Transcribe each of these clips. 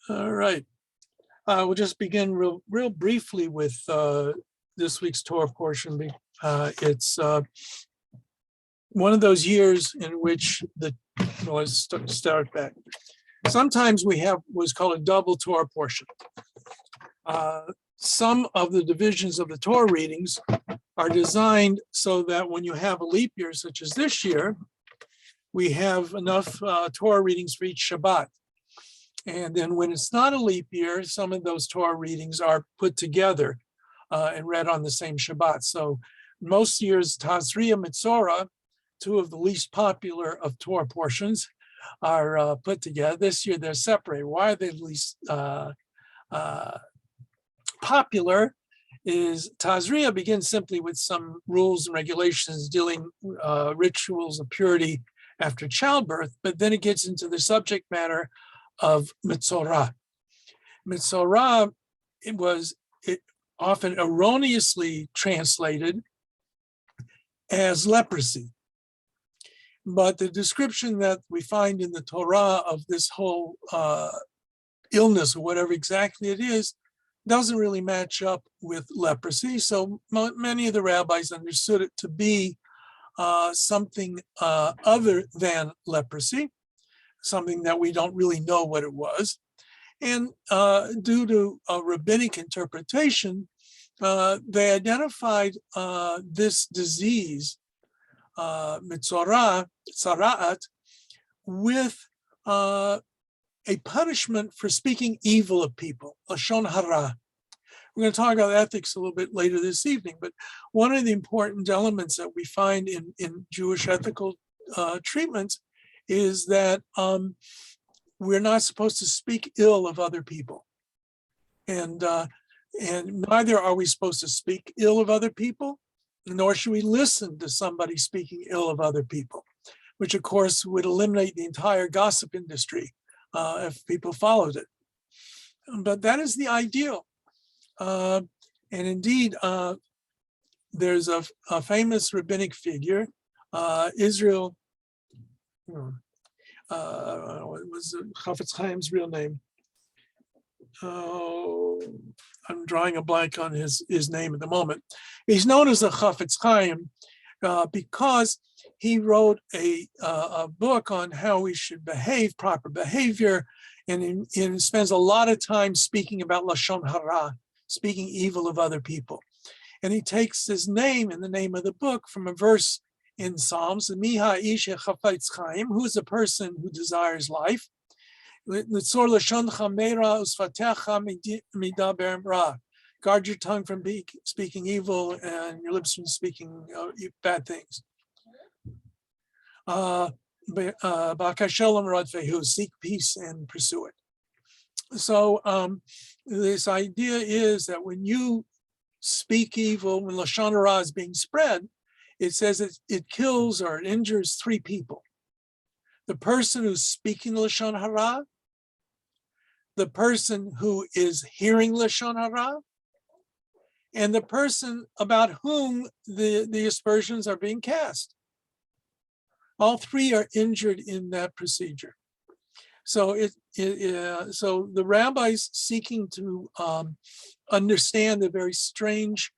All right. We'll just begin real briefly with this week's Torah portion. It's one of those years in which let's start back. Sometimes we have what's called a double Torah portion. Some of the divisions of the Torah readings are designed so that when you have a leap year, such as this year, we have enough Torah readings for each Shabbat. And then when it's not a leap year, some of those Torah readings are put together and read on the same Shabbat. So most years, Tazria, Mitzorah, two of the least popular of Torah portions, are put together. This year, they're separated. Why are they least popular? Is Tazria begins simply with some rules and regulations dealing rituals of purity after childbirth, but then it gets into the subject matter of Mitzorah. Mitzorah, it often erroneously translated as leprosy. But the description that we find in the Torah of this whole illness, or whatever exactly it is, doesn't really match up with leprosy. So many of the rabbis understood it to be something other than leprosy, something that we don't really know what it was. And due to a rabbinic interpretation, they identified this disease, Mitzorah, Tzara'at, with a punishment for speaking evil of people, Lashon Hara. We're going to talk about ethics a little bit later this evening, but one of the important elements that we find in Jewish ethical treatments is that we're not supposed to speak ill of other people. And neither are we supposed to speak ill of other people, nor should we listen to somebody speaking ill of other people, which of course would eliminate the entire gossip industry if people followed it. But that is the ideal. And indeed, there's a famous rabbinic figure, Israel, what was Chafetz Chaim's real name? Oh, I'm drawing a blank on his name at the moment. He's known as the Chafetz Chaim because he wrote a book on how we should behave, proper behavior, and he spends a lot of time speaking about Lashon Hara, speaking evil of other people. And he takes his name and the name of the book from a verse in Psalms, Miha Ish Chafetz Chaim, who is a person who desires life. Guard your tongue from speaking evil and your lips from speaking bad things. Seek peace and pursue it. So this idea is that when you speak evil, when Lashon Hara is being spread, it says it kills or it injures three people. The person who's speaking Lashon Hara, the person who is hearing Lashon Hara, and the person about whom the aspersions are being cast. All three are injured in that procedure. So so the rabbis seeking to understand the very strange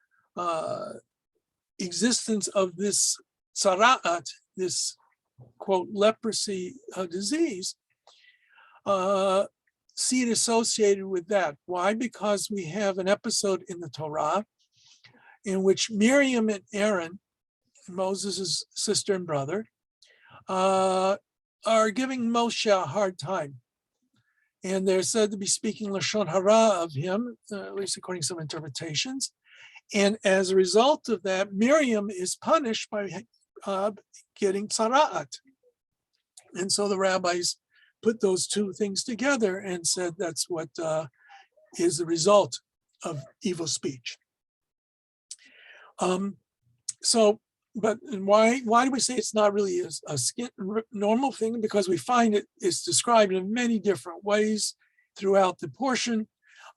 existence of this tzara'at, this quote leprosy disease, see it associated with that. Why? Because we have an episode in the Torah in which Miriam and Aaron, Moses' sister and brother, are giving Moshe a hard time. And they're said to be speaking Lashon Hara of him, at least according to some interpretations. And as a result of that, Miriam is punished by getting tzara'at. And so the rabbis put those two things together and said that's what is the result of evil speech. But why do we say it's not really a normal thing? Because we find it's described in many different ways throughout the portion.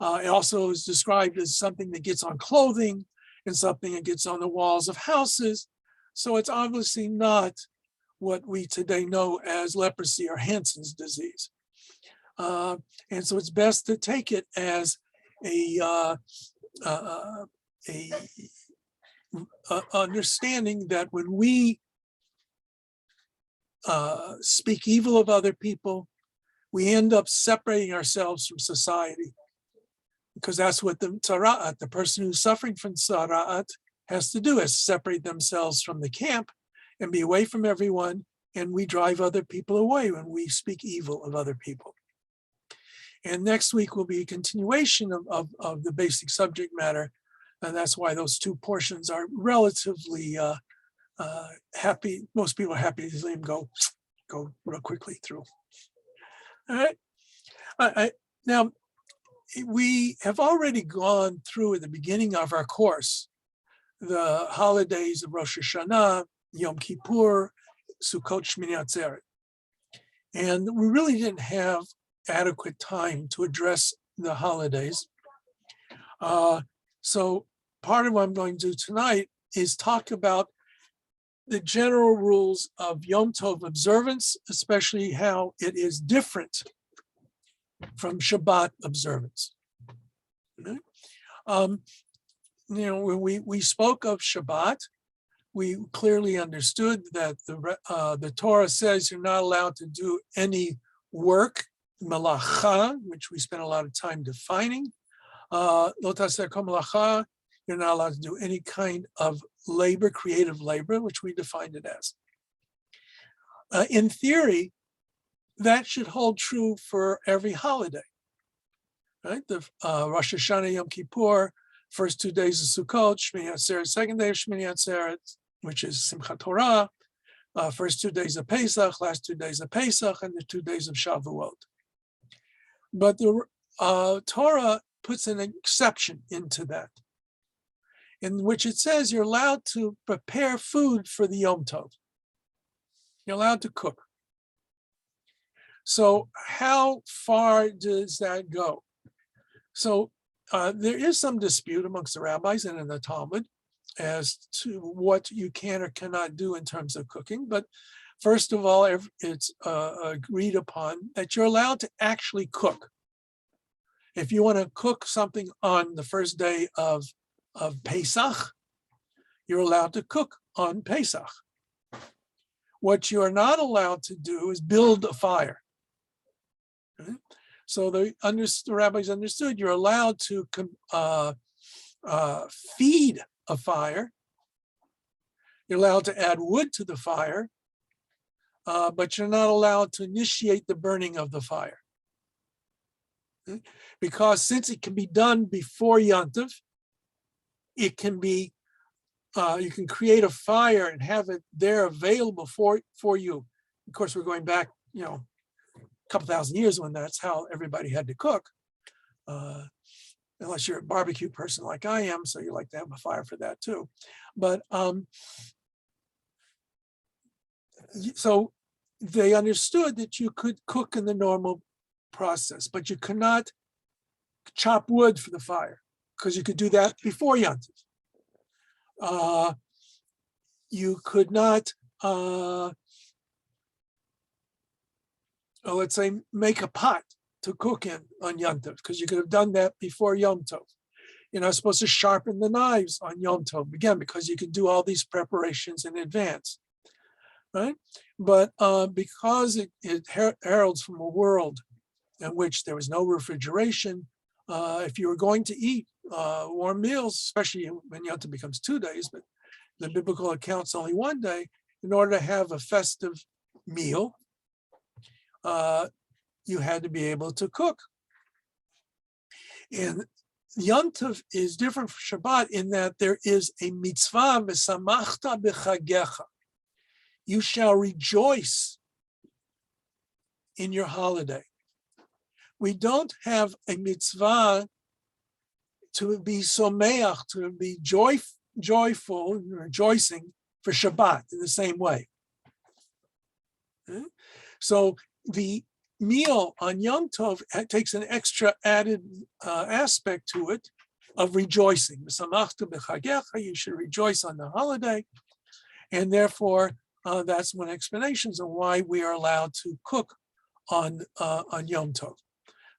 It also is described as something that gets on clothing and something that gets on the walls of houses. So it's obviously not what we today know as leprosy or Hansen's disease. And so it's best to take it as a understanding that when we speak evil of other people, we end up separating ourselves from society, because that's what the tzara'at, the person who's suffering from tzara'at, has to do, is separate themselves from the camp and be away from everyone. And we drive other people away when we speak evil of other people. And next week will be a continuation of the basic subject matter. And that's why those two portions are relatively happy. Most people are happy to see them go real quickly through. All right. Now, we have already gone through at the beginning of our course the holidays of Rosh Hashanah, Yom Kippur, Sukkot, Shmini Atzeret. And we really didn't have adequate time to address the holidays. So part of what I'm going to do tonight is talk about the general rules of Yomtov observance, especially how it is different from Shabbat observance. When we spoke of Shabbat, we clearly understood that the Torah says you're not allowed to do any work, malacha, which we spent a lot of time defining. Lo taseh kol malacha, you're not allowed to do any kind of labor, creative labor, which we defined it as. In theory, that should hold true for every holiday, right? The Rosh Hashanah, Yom Kippur, first 2 days of Sukkot, Shmini Atzeret, second day of Shmini Atzeret, which is Simchat Torah, first 2 days of Pesach, last 2 days of Pesach, and the 2 days of Shavuot. But the Torah puts an exception into that, in which it says you're allowed to prepare food for the Yomtov. You're allowed to cook. So how far does that go? So there is some dispute amongst the rabbis and in the Talmud as to what you can or cannot do in terms of cooking. But first of all, it's agreed upon that you're allowed to actually cook. If you want to cook something on the first day of Pesach, you're allowed to cook on Pesach. What you are not allowed to do is build a fire. Okay? So the rabbis understood you're allowed to feed a fire. You're allowed to add wood to the fire, but you're not allowed to initiate the burning of the fire. Okay? Because since it can be done before Yomtov, it can be, you can create a fire and have it there available for you. Of course, we're going back, a couple thousand years when that's how everybody had to cook. Unless you're a barbecue person like I am, so you like to have a fire for that too. But so they understood that you could cook in the normal process, but you could not chop wood for the fire, because you could do that before Yomtov. You could not, let's say, make a pot to cook in on Yomtov, because you could have done that before Yomtov. You're not supposed to sharpen the knives on Yomtov, again, because you could do all these preparations in advance, right? But because it heralds from a world in which there was no refrigeration, if you were going to eat warm meals, especially when Yomtov becomes 2 days, but the biblical account's only 1 day, in order to have a festive meal, you had to be able to cook. And Yomtov is different from Shabbat in that there is a mitzvah, v'samachta b'chagecha. You shall rejoice in your holiday. We don't have a mitzvah to be someach, to be joyful, rejoicing for Shabbat in the same way. Okay? So the meal on Yom Tov takes an extra added aspect to it of rejoicing. You should rejoice on the holiday, and therefore that's one explanation of why we are allowed to cook on Yom Tov.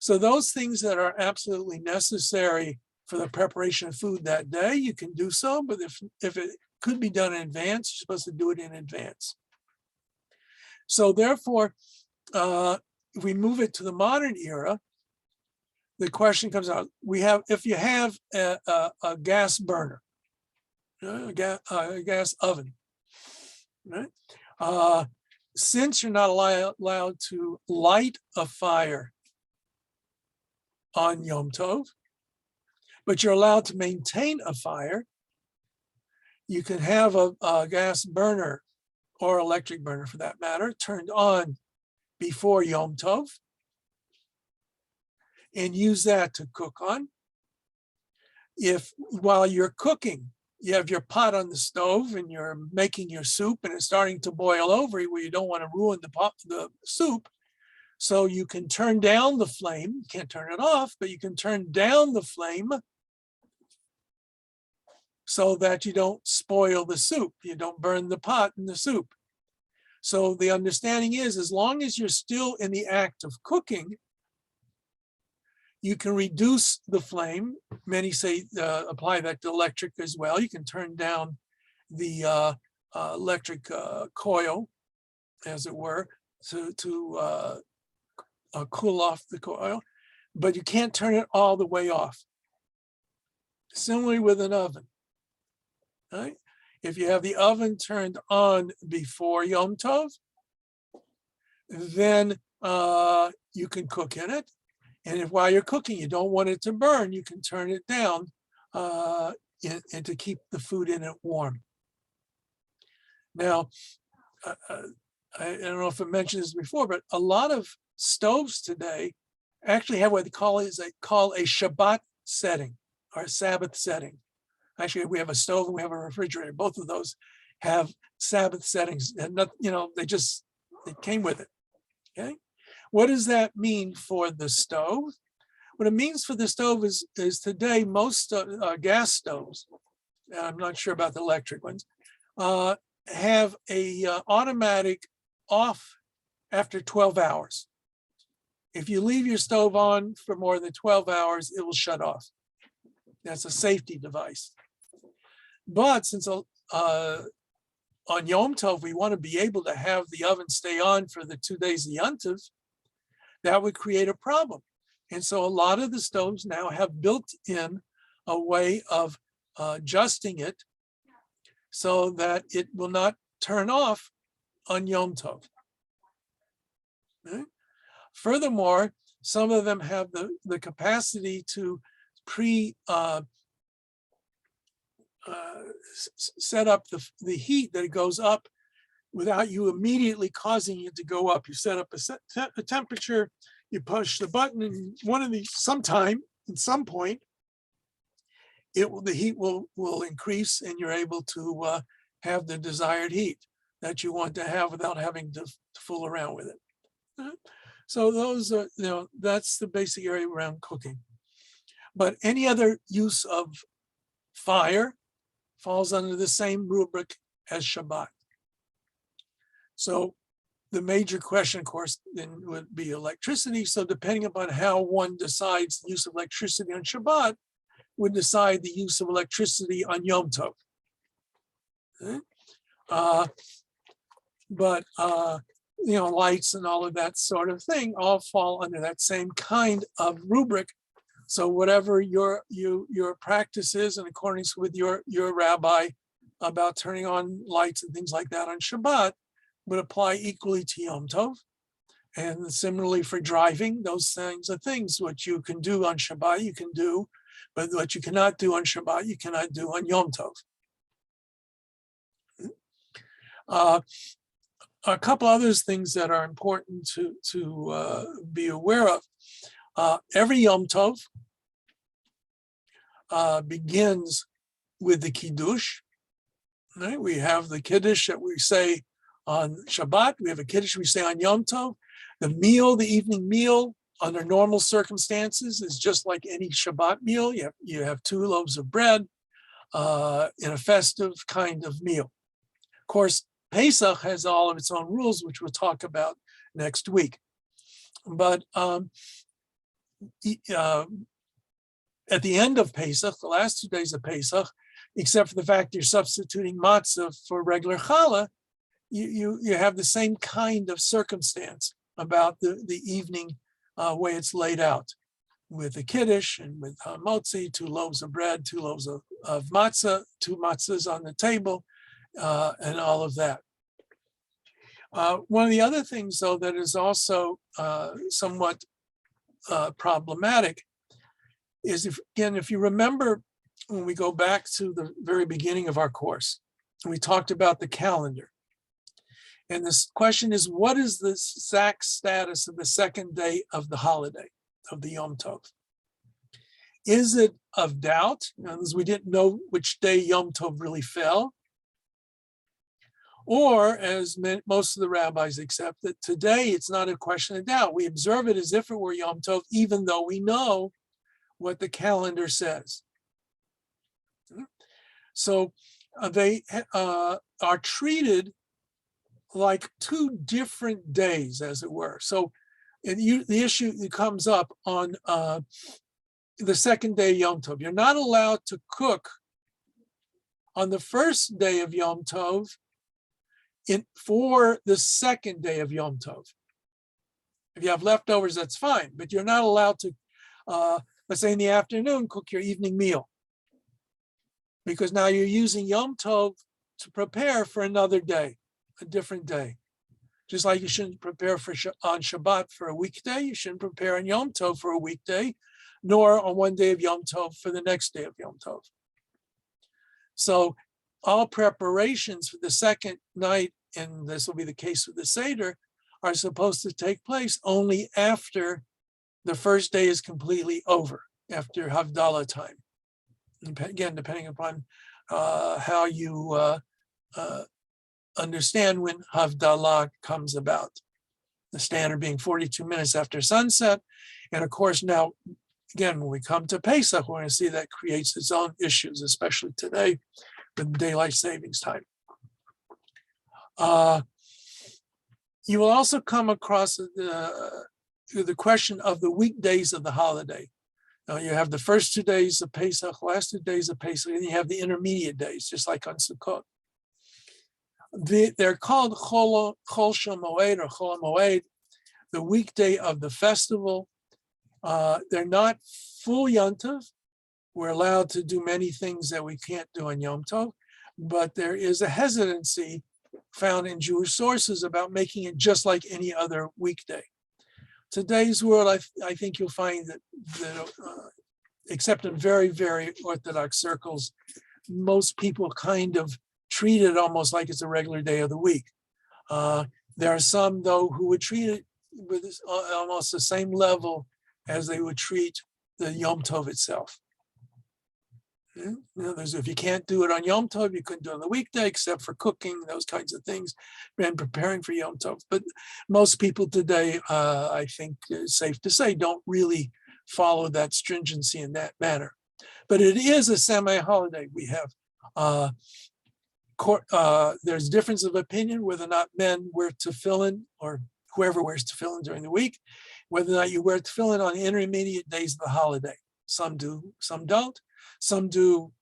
So those things that are absolutely necessary for the preparation of food that day, you can do so. But if it could be done in advance, you're supposed to do it in advance. So therefore, if we move it to the modern era, the question comes out: if you have a gas burner, a gas oven, right? Since you're not allowed to light a fire on Yomtov, but you're allowed to maintain a fire, you can have a gas burner or electric burner for that matter turned on before Yomtov and use that to cook on. If while you're cooking, you have your pot on the stove and you're making your soup and it's starting to boil over where you don't want to ruin the soup, so you can turn down the flame. You can't turn it off, but you can turn down the flame so that you don't spoil the soup. You don't burn the pot in the soup. So the understanding is, as long as you're still in the act of cooking, you can reduce the flame. Many say apply that to electric as well. You can turn down the electric coil, as it were, to cool off the coil, but you can't turn it all the way off. Similarly with an oven, right? If you have the oven turned on before Yom Tov, then you can cook in it. And if while you're cooking, you don't want it to burn, you can turn it down and to keep the food in it warm. Now, I don't know if I mentioned this before, but a lot of stoves today actually have what they call a Shabbat setting or Sabbath setting. Actually, we have a stove and we have a refrigerator. Both of those have Sabbath settings, and not, it came with it. Okay, what does that mean for the stove? What it means for the stove is today most gas stoves, and I'm not sure about the electric ones, have a automatic off after 12 hours. If you leave your stove on for more than 12 hours, it will shut off. That's a safety device. But since on Yom Tov, we want to be able to have the oven stay on for the 2 days of Yomtov, that would create a problem. And so a lot of the stoves now have built in a way of adjusting it so that it will not turn off on Yom Tov. Okay? Furthermore, some of them have the capacity to set up the heat that it goes up without you immediately causing it to go up. You set up a temperature, you push the button, and at some point, the heat will increase, and you're able to have the desired heat that you want to have without having to fool around with it. So those are, that's the basic area around cooking. But any other use of fire falls under the same rubric as Shabbat. So the major question, of course, then would be electricity. So depending upon how one decides the use of electricity on Shabbat, would decide the use of electricity on Yom Tov. Okay? But lights and all of that sort of thing all fall under that same kind of rubric. So whatever your practice is in accordance with your rabbi about turning on lights and things like that on Shabbat would apply equally to Yom Tov. And similarly for driving, those things are things what you can do on Shabbat, you can do, but what you cannot do on Shabbat, you cannot do on Yom Tov. A couple other things that are important to be aware of. Every Yom Tov begins with the Kiddush. Right? We have the Kiddush that we say on Shabbat. We have a Kiddush we say on Yom Tov. The evening meal, under normal circumstances, is just like any Shabbat meal. You have 2 loaves of bread in a festive kind of meal. Of course, Pesach has all of its own rules, which we'll talk about next week. But at the end of Pesach, the last 2 days of Pesach, except for the fact you're substituting matzah for regular challah, you have the same kind of circumstance about the evening way it's laid out, with the kiddush and with motzi, 2 loaves of bread, 2 loaves of matzah, 2 matzahs on the table, and all of that. One of the other things, though, that is also somewhat problematic is, if you remember, when we go back to the very beginning of our course, we talked about the calendar. And this question is, what is the exact status of the second day of the holiday, of the Yomtov? Is it of doubt? As we didn't know which day Yomtov really fell. Or, as most of the rabbis accept, that today it's not a question of doubt. We observe it as if it were Yomtov, even though we know what the calendar says. So they are treated like 2 different days, as it were. So the issue that comes up on the second day of Yom Tov. You're not allowed to cook on the first day of Yom Tov for the second day of Yom Tov. If you have leftovers, that's fine, but you're not allowed to, let's say in the afternoon, cook your evening meal, because now you're using Yom Tov to prepare for another day, a different day. Just like you shouldn't prepare on Shabbat for a weekday, you shouldn't prepare on Yom Tov for a weekday, nor on one day of Yom Tov for the next day of Yom Tov. So all preparations for the second night, and this will be the case with the Seder, are supposed to take place only after the first day is completely over, after Havdalah time. Again, depending upon how you understand when Havdalah comes about. The standard being 42 minutes after sunset. And of course, now, again, when we come to Pesach, we're going to see that creates its own issues, especially today with daylight savings time. You will also come across the question of the weekdays of the holiday. Now you have the first 2 days of Pesach, last 2 days of Pesach, and you have the intermediate days, just like on Sukkot. They're called Chol Moed or Chol Moed, the weekday of the festival. They're not full Yomtov. We're allowed to do many things that we can't do on Yom Tov, but there is a hesitancy found in Jewish sources about making it just like any other weekday. Today's world, I think you'll find that except in very, very Orthodox circles, most people kind of treat it almost like it's a regular day of the week. There are some, though, who would treat it with almost the same level as they would treat the Yom Tov itself. If you can't do it on Yom Tov, you couldn't do it on the weekday, except for cooking, those kinds of things, and preparing for Yom Tov. But most people today, I think it's safe to say, don't really follow that stringency in that manner. But it is a semi-holiday. We have there's difference of opinion whether or not men wear tefillin, or whoever wears tefillin during the week, whether or not you wear tefillin on the intermediate days of the holiday. Some do, some don't. Some do,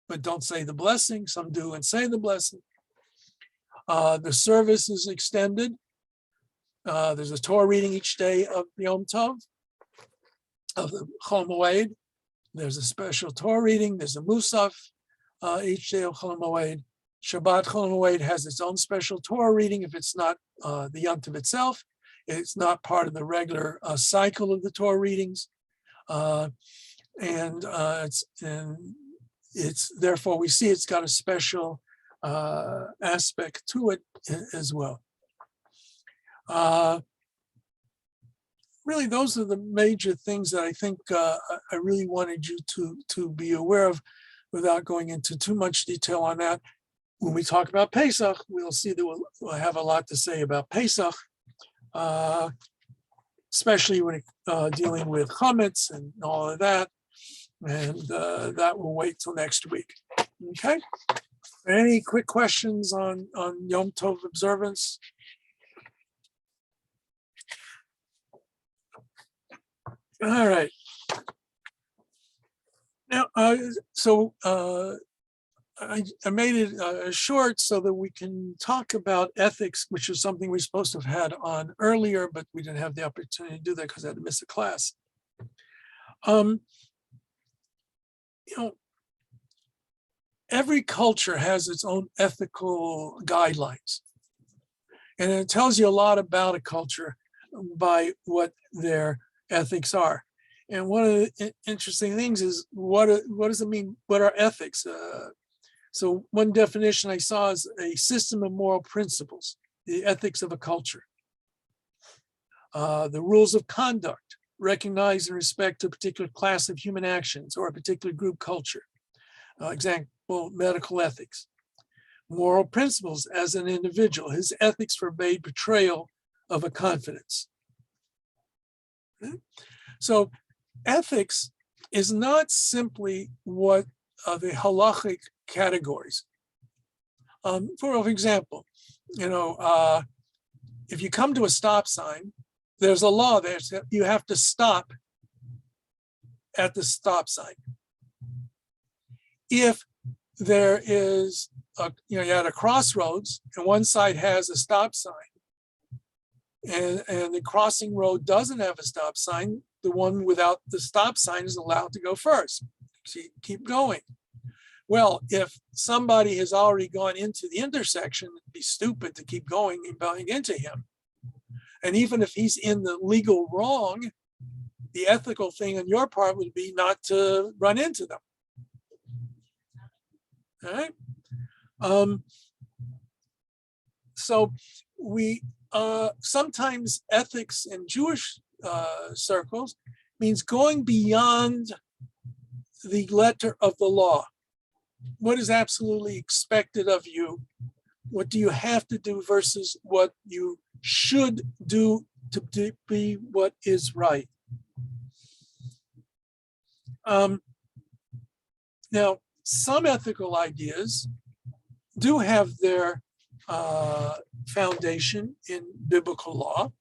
but don't say the blessing. Some do and say the blessing. The service is extended. There's a Torah reading each day of Yom Tov, of the Chol Moed. There's a special Torah reading. There's a Musaf each day of Chol Moed. Shabbat Chol Moed has its own special Torah reading if it's not the Yomtov itself. It's not part of the regular cycle of the Torah readings. And it's therefore we see it's got a special aspect to it as well. Really, those are the major things that I think I really wanted you to be aware of, without going into too much detail on that. When we talk about Pesach, we'll see that we'll have a lot to say about Pesach, especially when dealing with chametz and all of that. And that will wait till next week. Okay. Any quick questions on Yom Tov observance? All right. Now, I made it short so that we can talk about ethics, which is something we're supposed to have had on earlier, but we didn't have the opportunity to do that because I had to miss a class. You know, every culture has its own ethical guidelines, and it tells you a lot about a culture by what their ethics are. And one of the interesting things is what does it mean? What are ethics? So one definition I saw is a system of moral principles, the ethics of a culture. The rules of conduct, recognized in respect to a particular class of human actions or a particular group culture. Example, medical ethics. Moral principles as an individual. His ethics forbade betrayal of a confidence. Okay? So ethics is not simply what the halachic categories. For example, if you come to a stop sign, there's a law there that you have to stop at the stop sign. If there is, you're at a crossroads and one side has a stop sign and the crossing road doesn't have a stop sign, the one without the stop sign is allowed to go first. So you keep going. Well, if somebody has already gone into the intersection, it'd be stupid to keep going and buying into him. And even if he's in the legal wrong, the ethical thing on your part would be not to run into them. All right. So we sometimes ethics in Jewish circles means going beyond the letter of the law. What is absolutely expected of you? What do you have to do versus what you should do to be what is right? Now, some ethical ideas do have their foundation in biblical law.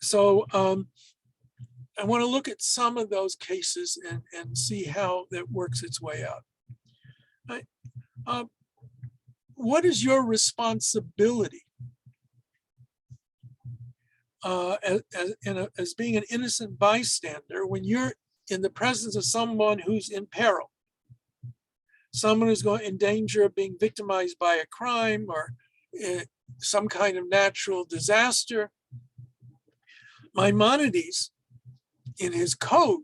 So I want to look at some of those cases and see how that works its way out. Right. What is your responsibility as being an innocent bystander when you're in the presence of someone who's in peril? Someone who's going in danger of being victimized by a crime or some kind of natural disaster. Maimonides, in his code,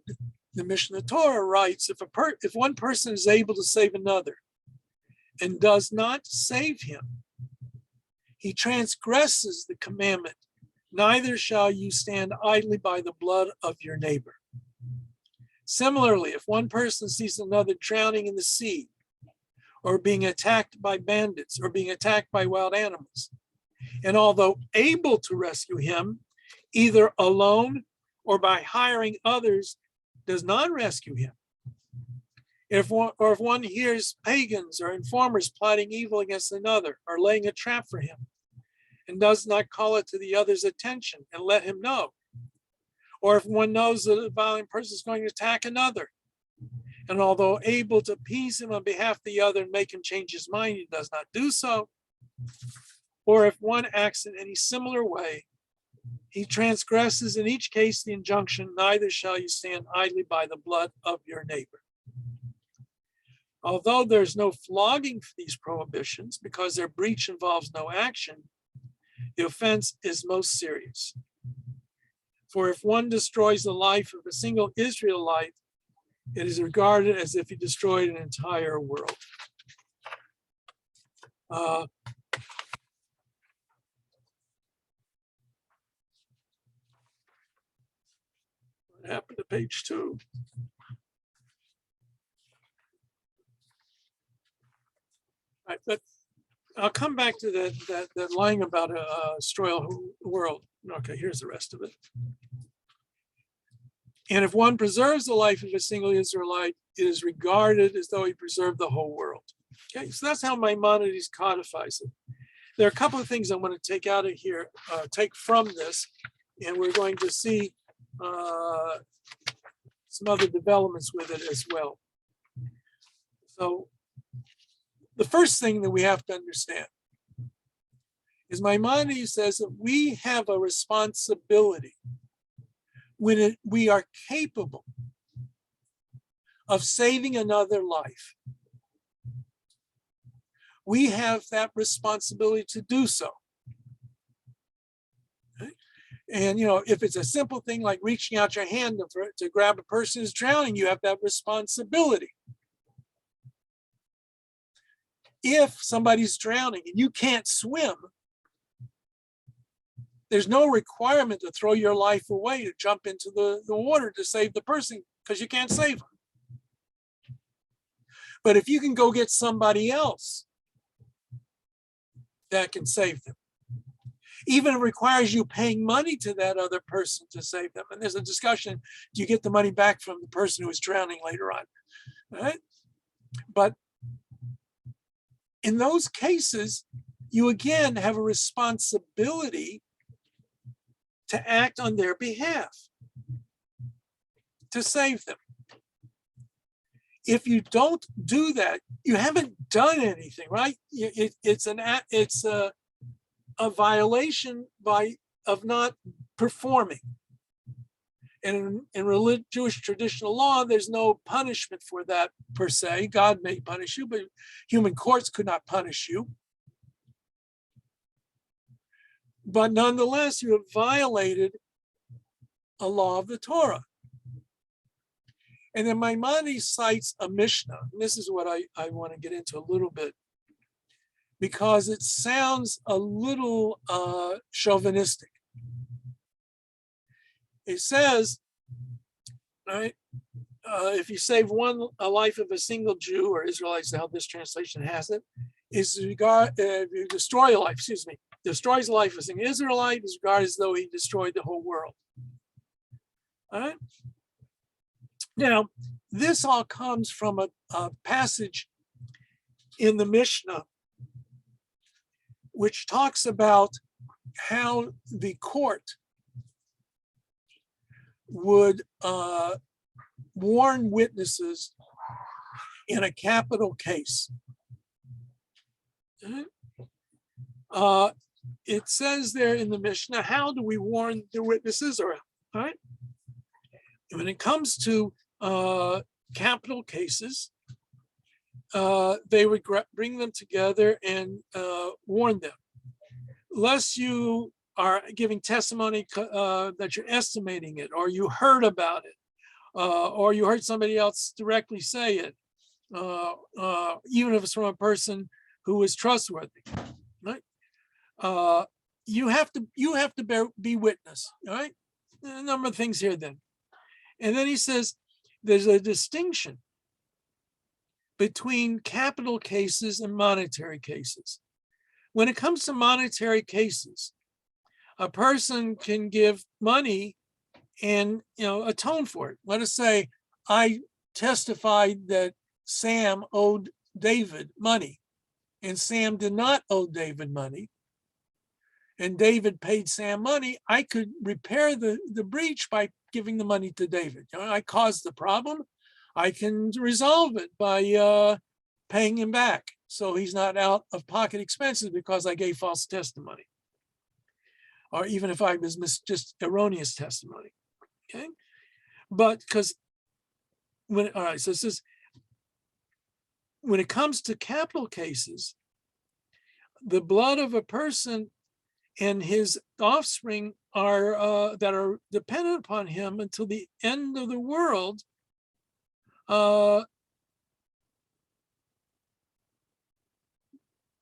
the Mishnah Torah writes, if one person is able to save another and does not save him, he transgresses the commandment, neither shall you stand idly by the blood of your neighbor. Similarly, if one person sees another drowning in the sea, or being attacked by bandits, or being attacked by wild animals, and although able to rescue him, either alone or by hiring others, does not rescue him. If one hears pagans or informers plotting evil against another or laying a trap for him, and does not call it to the other's attention and let him know, or if one knows that a violent person is going to attack another, and although able to appease him on behalf of the other and make him change his mind, he does not do so, or if one acts in any similar way, he transgresses in each case the injunction, neither shall you stand idly by the blood of your neighbor. Although there's no flogging for these prohibitions because their breach involves no action, the offense is most serious. For if one destroys the life of a single Israelite, it is regarded as if he destroyed an entire world. What happened to page 2? Right, but I'll come back to that line about destroy a whole world. Okay, here's the rest of it. And if one preserves the life of a single Israelite, it is regarded as though he preserved the whole world. Okay, so that's how Maimonides codifies it. There are a couple of things I want to take out of here, take from this, and we're going to see some other developments with it as well. So the first thing that we have to understand is Maimonides says that we have a responsibility when we are capable of saving another life. We have that responsibility to do so. Okay? And, if it's a simple thing like reaching out your hand to grab a person who's drowning, you have that responsibility. If somebody's drowning and you can't swim, there's no requirement to throw your life away, to jump into the water to save the person, because you can't save them. But if you can go get somebody else that can save them, even if it requires you paying money to that other person to save them. And there's a discussion, do you get the money back from the person who is drowning later on? All right? But in those cases, you again have a responsibility to act on their behalf, to save them. If you don't do that, you haven't done anything, right? It's a violation of not performing. And in Jewish traditional law, there's no punishment for that per se. God may punish you, but human courts could not punish you. But nonetheless, you have violated a law of the Torah. And then Maimonides cites a Mishnah. And this is what I want to get into a little bit, because it sounds a little chauvinistic. It says, right, if you save a life of a single Jew or Israelite, how this translation has it, is if you destroy a life, destroys the life of a single Israelite, is regarded as though he destroyed the whole world. All right. Now, this all comes from a passage in the Mishnah, which talks about how the court would warn witnesses in a capital case. It says there in the Mishnah, how do we warn the witnesses? All right. When it comes to capital cases, they would bring them together and warn them. Lest you are giving testimony that you're estimating it, or you heard about it, or you heard somebody else directly say it, even if it's from a person who is trustworthy, right? You have to be witness, all right? A number of things here then. And then he says there's a distinction between capital cases and monetary cases. When it comes to monetary cases, a person can give money and atone for it. Let us say I testified that Sam owed David money, and Sam did not owe David money, and David paid Sam money. I could repair the breach by giving the money to David. I caused the problem. I can resolve it by paying him back, so he's not out of pocket expenses because I gave false testimony, or even if I was just erroneous testimony. Okay, but because so it says when it comes to capital cases, the blood of a person and his offspring that are dependent upon him until the end of the world.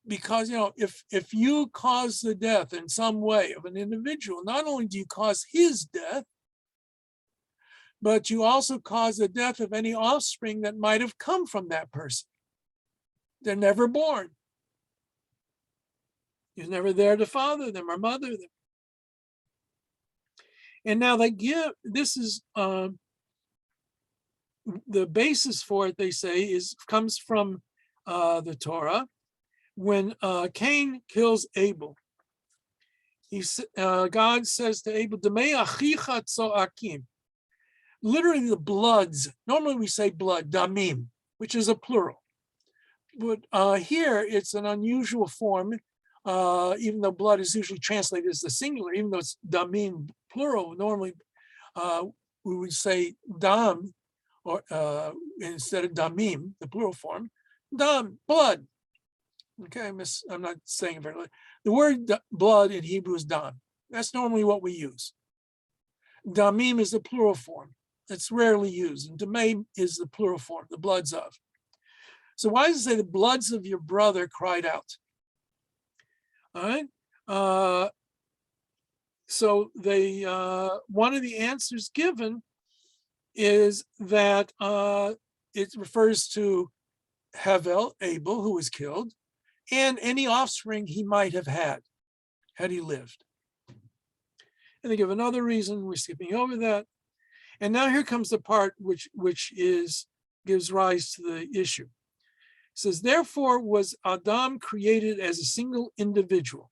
Because if you cause the death in some way of an individual, not only do you cause his death, but you also cause the death of any offspring that might have come from that person. They're never born. He's never there to father them or mother them. And now this is the basis for it, they say, comes from the Torah. When Cain kills Abel, God says to Abel, "Demei achicha tzoakim." Literally, the bloods. Normally, we say blood, damim, which is a plural. But here, it's an unusual form, even though blood is usually translated as the singular, even though it's damim, plural. Normally, we would say dam, or instead of damim, the plural form, dam, blood. Okay, I'm not saying it very well. The word blood in Hebrew is dam. That's normally what we use. Damim is the plural form. It's rarely used. And damim is the plural form, the bloods of. So why does it say the bloods of your brother cried out? All right. So one of the answers given is that it refers to Havel, Abel, who was killed, and any offspring he might have had he lived. And they give another reason. We're skipping over that. And now here comes the part which gives rise to the issue. It says, therefore was Adam created as a single individual.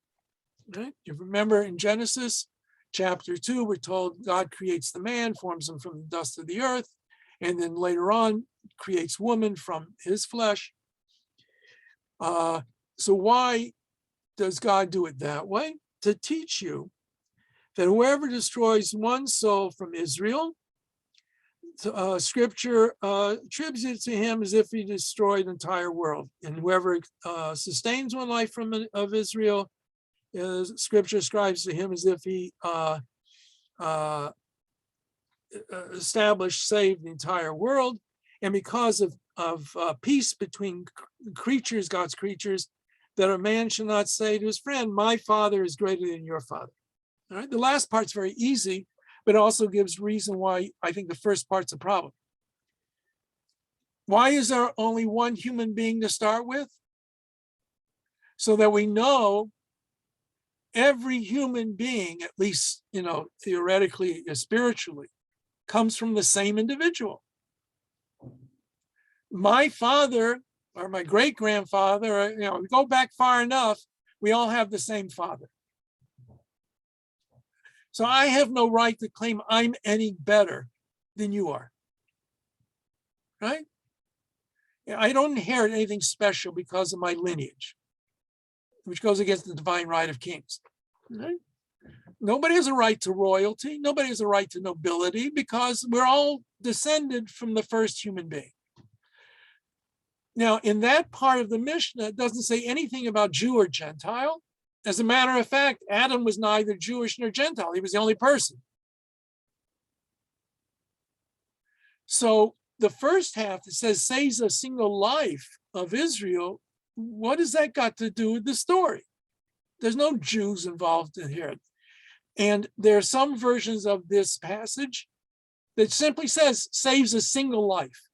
Right? You remember in Genesis chapter 2, we're told God creates the man, forms him from the dust of the earth, and then later on creates woman from his flesh. So why does God do it that way? To teach you that whoever destroys one soul from Israel, Scripture attributes it to him as if he destroyed the entire world. And whoever sustains one life of Israel, Scripture ascribes to him as if he established, saved the entire world. And because of peace between creatures, God's creatures, that a man shall not say to his friend, my father is greater than your father. All right. The last part's very easy, but also gives reason why I think the first part's a problem. Why is there only one human being to start with? So that we know every human being, at least, theoretically, spiritually, comes from the same individual. My father or my great-grandfather, we go back far enough, we all have the same father. So I have no right to claim I'm any better than you are, right? I don't inherit anything special because of my lineage, which goes against the divine right of kings, right? Nobody has a right to royalty. Nobody has a right to nobility because we're all descended from the first human being. Now, in that part of the Mishnah, it doesn't say anything about Jew or Gentile. As a matter of fact, Adam was neither Jewish nor Gentile. He was the only person. So the first half that says saves a single life of Israel, what has that got to do with the story? There's no Jews involved in here. And there are some versions of this passage that simply says saves a single life.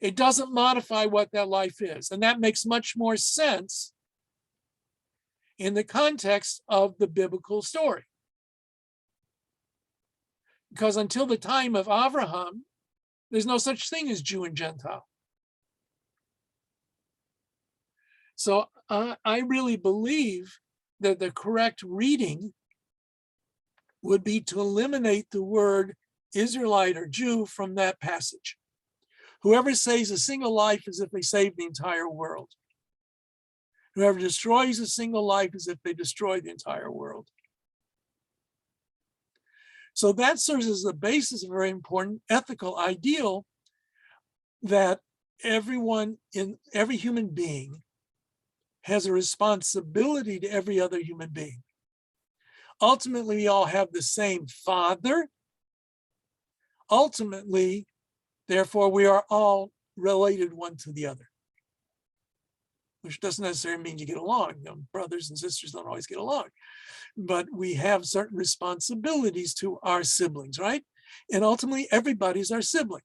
It doesn't modify what that life is. And that makes much more sense in the context of the biblical story. Because until the time of Abraham, there's no such thing as Jew and Gentile. So I really believe that the correct reading would be to eliminate the word Israelite or Jew from that passage. Whoever saves a single life as if they saved the entire world. Whoever destroys a single life as if they destroyed the entire world. So that serves as the basis of a very important ethical ideal that every human being has a responsibility to every other human being. Ultimately, we all have the same father. Ultimately, therefore, we are all related one to the other, which doesn't necessarily mean you get along. Brothers and sisters don't always get along, but we have certain responsibilities to our siblings, right? And ultimately, everybody's our sibling.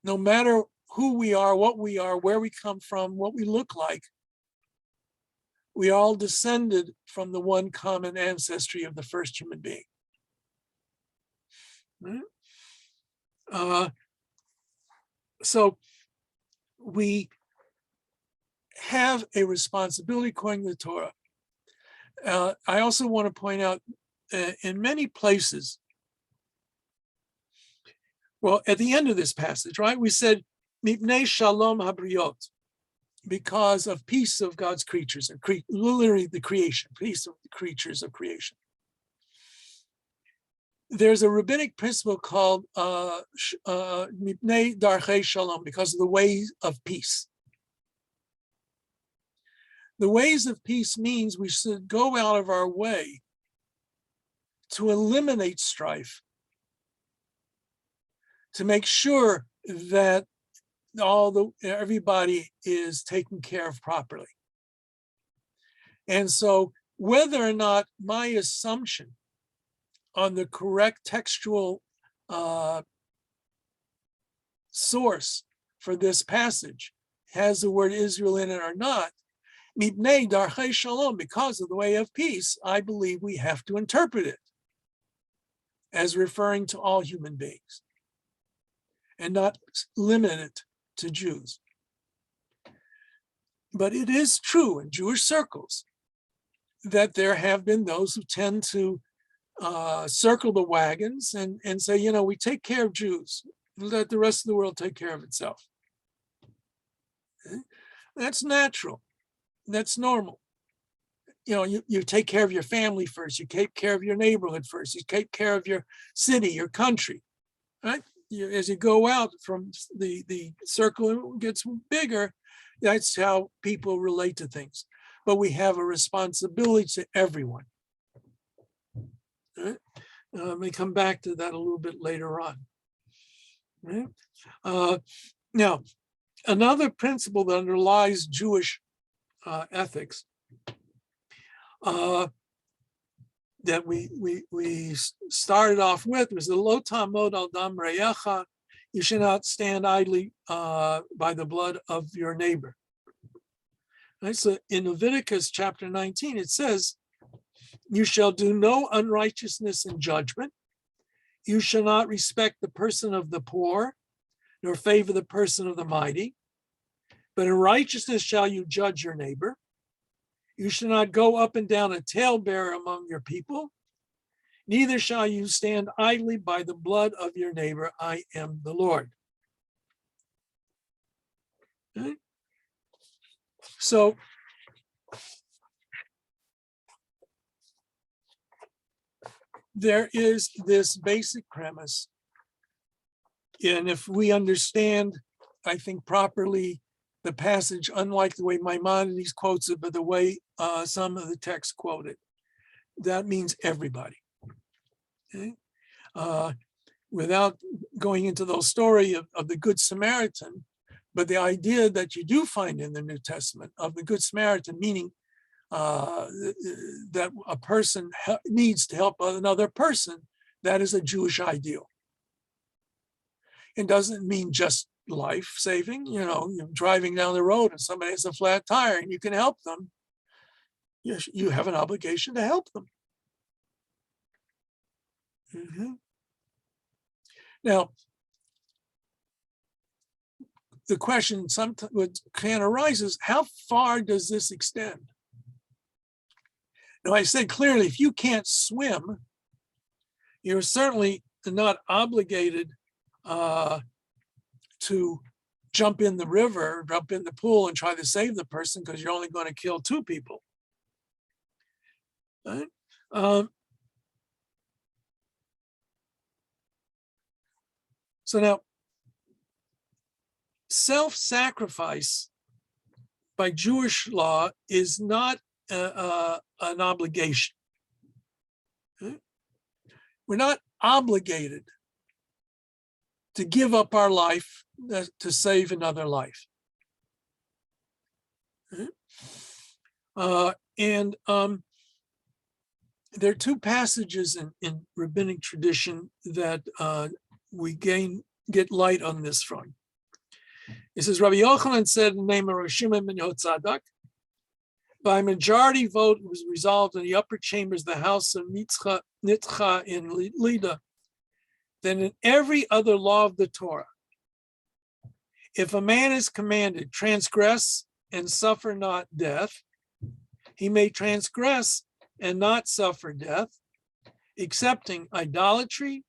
No matter who we are, what we are, where we come from, what we look like, we all descended from the one common ancestry of the first human being. Right? So we have a responsibility according to the Torah. I also want to point out in many places, well, at the end of this passage, right, we said, Mipnei Shalom Habriot, because of peace of God's creatures, literally the creation, peace of the creatures of creation. There's a rabbinic principle called Mipnei Darchei Shalom, because of the ways of peace. The ways of peace means we should go out of our way to eliminate strife, to make sure that everybody is taken care of properly. And so whether or not my assumption on the correct textual source for this passage has the word Israel in it or not, Mipnei Darchei Shalom, because of the way of peace, I believe we have to interpret it as referring to all human beings and not limit it to Jews. But it is true in Jewish circles that there have been those who tend to circle the wagons and say, you know, we take care of Jews, let the rest of the world take care of itself. Okay? That's natural. That's normal. You know, you take care of your family first, you take care of your neighborhood first, you take care of your city, your country, right? As you go out from the circle gets bigger, that's how people relate to things. But we have a responsibility to everyone. Right? Let me come back to that a little bit later on. Right? Now, another principle that underlies Jewish ethics that we started off with was the lo ta'amod al dam re'echa. You should not stand idly by the blood of your neighbor. Right? So in Leviticus chapter 19, it says, you shall do no unrighteousness in judgment. You shall not respect the person of the poor, nor favor the person of the mighty. But in righteousness shall you judge your neighbor. You shall not go up and down a talebearer among your people. Neither shall you stand idly by the blood of your neighbor. I am the Lord. Okay? So there is this basic premise. And if we understand, I think, properly the passage, unlike the way Maimonides quotes it, but the way some of the texts quote it, that means everybody. Okay? Without going into the story of the Good Samaritan, but the idea that you do find in the New Testament of the Good Samaritan, meaning that a person needs to help another person, that is a Jewish ideal. It doesn't mean just life saving. You know, you're driving down the road and somebody has a flat tire and you can help them. You have an obligation to help them. Mm-hmm. Now, the question sometimes can arise is, how far does this extend? Now, I said clearly, if you can't swim, you're certainly not obligated to jump in the river, jump in the pool and try to save the person, because you're only going to kill two people. Right? So now, self-sacrifice by Jewish law is not an obligation. Okay? We're not obligated to give up our life to save another life. Okay? There are two passages in rabbinic tradition that we get light on this from. It says, Rabbi Yochanan said in the name of Rosh Shimon ben Yotzadak, by majority vote, it was resolved in the upper chambers of the house of Nitcha in Lida, that in every other law of the Torah, if a man is commanded, transgress and suffer not death, he may transgress and not suffer death, excepting idolatry,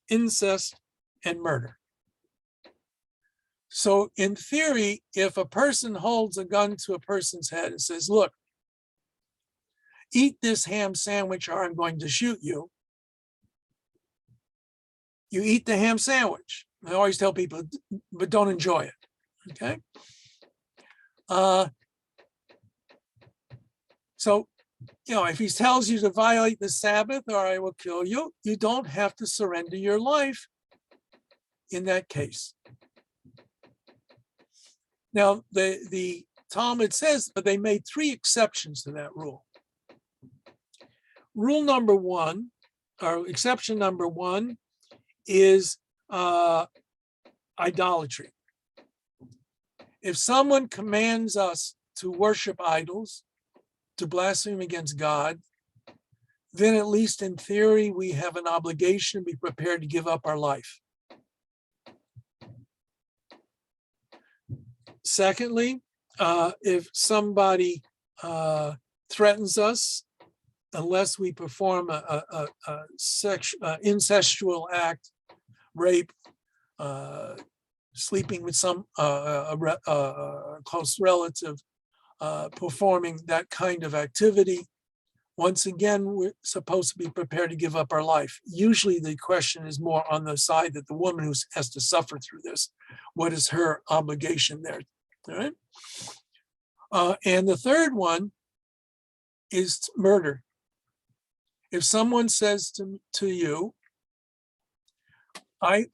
incest, and murder. So in theory, if a person holds a gun to a person's head and says, look, eat this ham sandwich or I'm going to shoot you, you eat the ham sandwich. I always tell people, but don't enjoy it, okay? So, if he tells you to violate the Sabbath or I will kill you, you don't have to surrender your life in that case. Now, the Talmud says, but they made 3 exceptions to that rule. Rule number 1, or exception number 1, is idolatry. If someone commands us to worship idols, to blaspheme against God, then at least in theory, we have an obligation to be prepared to give up our life. Secondly, if somebody threatens us, unless we perform a incestual act, rape, sleeping with some close relative, performing that kind of activity, once again, we're supposed to be prepared to give up our life. Usually the question is more on the side that the woman who has to suffer through this, what is her obligation there? All right. And the third one is murder. If someone says to you,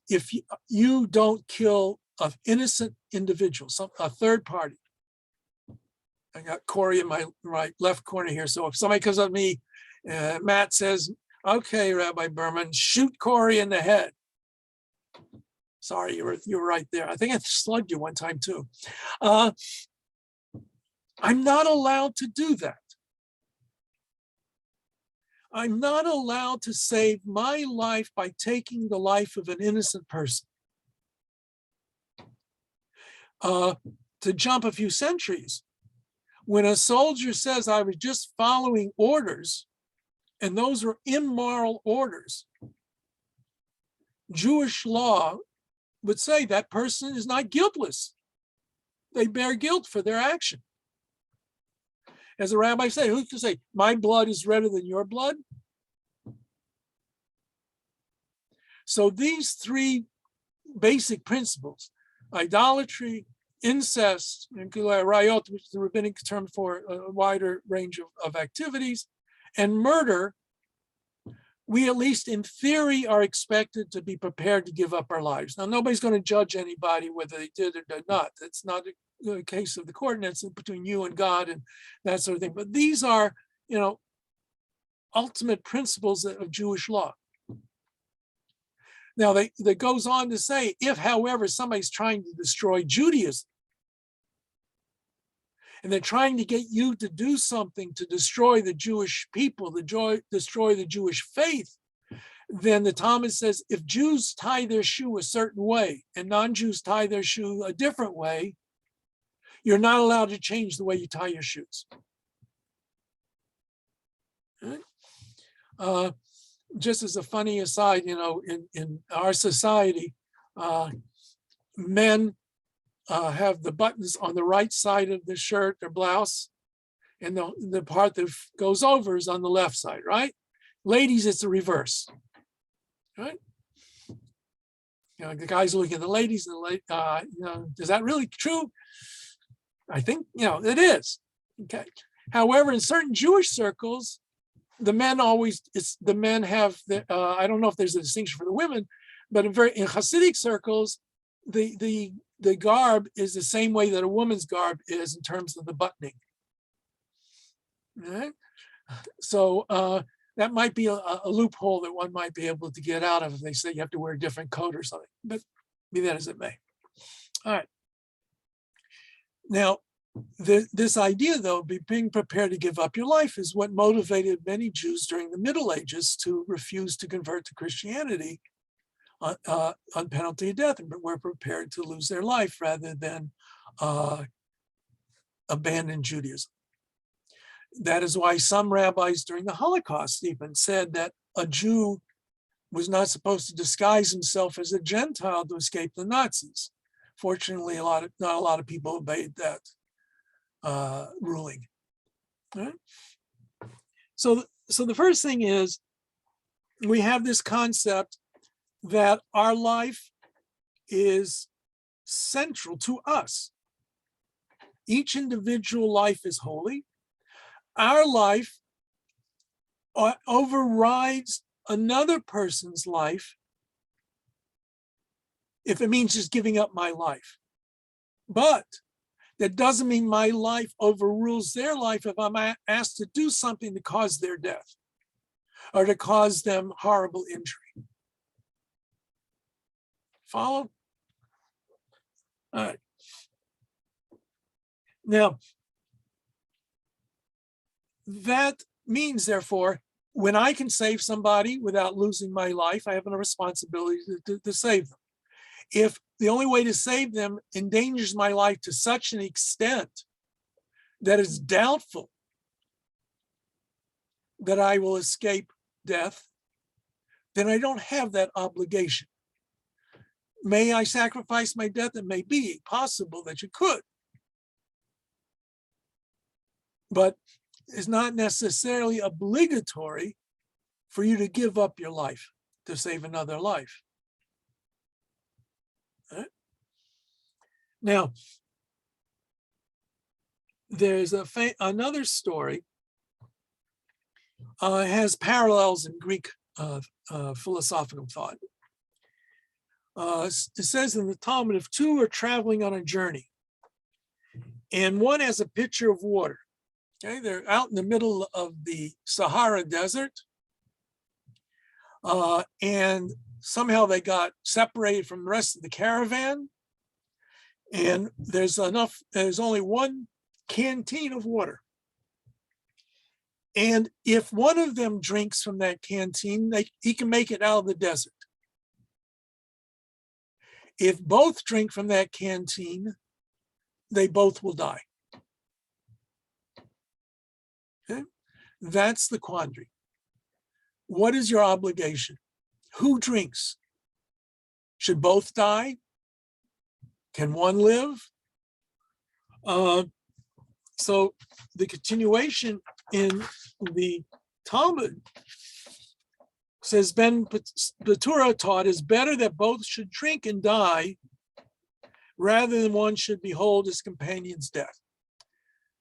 if you don't kill an innocent individual, a third party, I got Corey in my right left corner here. So if somebody comes up to me, Matt says, okay, Rabbi Berman, shoot Corey in the head. Sorry, you were right there. I think I slugged you one time too. I'm not allowed to do that. I'm not allowed to save my life by taking the life of an innocent person. To jump a few centuries, when a soldier says, I was just following orders, and those were immoral orders, Jewish law would say that person is not guiltless. They bear guilt for their action. As the rabbi said, who can say, my blood is redder than your blood? So these 3 basic principles, idolatry, incest, and rayot, which is the rabbinic term for a wider range of activities, and murder, we at least in theory are expected to be prepared to give up our lives. Now, nobody's going to judge anybody whether they did or did not. That's not a case of the court, and it's between you and God and that sort of thing. But these are, ultimate principles of Jewish law. Now, that goes on to say, if, however, somebody's trying to destroy Judaism, and they're trying to get you to do something to destroy the Jewish people, destroy the Jewish faith, then the Talmud says, if Jews tie their shoe a certain way and non-Jews tie their shoe a different way, you're not allowed to change the way you tie your shoes. Right? Just as a funny aside, in our society, men have the buttons on the right side of the shirt or blouse, and the part that goes over is on the left side, right? Ladies, it's the reverse, right? The guys looking at the ladies, is that really true? I think, it is. Okay. However, in certain Jewish circles, the men have I don't know if there's a distinction for the women, but in Hasidic circles, the garb is the same way that a woman's garb is in terms of the buttoning. Right? So that might be a loophole that one might be able to get out of if they say you have to wear a different coat or something, but be that as it may. All right. Now, this idea, though, of being prepared to give up your life is what motivated many Jews during the Middle Ages to refuse to convert to Christianity on penalty of death, and were prepared to lose their life rather than abandon Judaism. That is why some rabbis during the Holocaust even said that a Jew was not supposed to disguise himself as a Gentile to escape the Nazis. Fortunately, not a lot of people obeyed that ruling. Right? So the first thing is, we have this concept that our life is central to us. Each individual life is holy. Our life overrides another person's life if it means just giving up my life. But that doesn't mean my life overrules their life if I'm asked to do something to cause their death or to cause them horrible injury. Follow? All right. Now, that means, therefore, when I can save somebody without losing my life, I have a responsibility to save them. If the only way to save them endangers my life to such an extent that it's doubtful that I will escape death, then I don't have that obligation. May I sacrifice my death? It may be possible that you could, but it's not necessarily obligatory for you to give up your life to save another life. Right? Now, there's another story. Has parallels in Greek philosophical thought. It says in the Talmud, if two are traveling on a journey and one has a pitcher of water, okay, they're out in the middle of the Sahara Desert, and somehow they got separated from the rest of the caravan, and there's only one canteen of water. And if one of them drinks from that canteen, he can make it out of the desert. If both drink from that canteen, they both will die. Okay? That's the quandary. What is your obligation? Who drinks? Should both die? Can one live? So the continuation in the Talmud says, Ben Batura taught, is better that both should drink and die rather than one should behold his companion's death.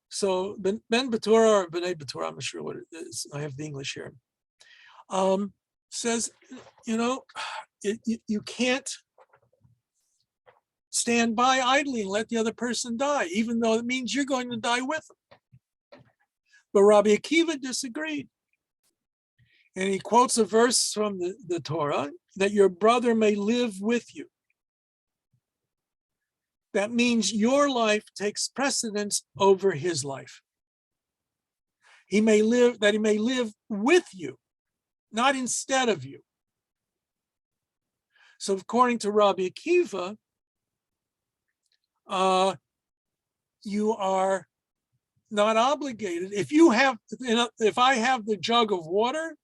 So Ben Batura, or B'nai Batura, I'm not sure what it is, I have the English here, says, you can't stand by idly and let the other person die, even though it means you're going to die with them. But Rabbi Akiva disagreed. And he quotes a verse from the Torah, that your brother may live with you. That means your life takes precedence over his life. He may live with you, not instead of you. So according to Rabbi Akiva, you are not obligated. If I have the jug of water,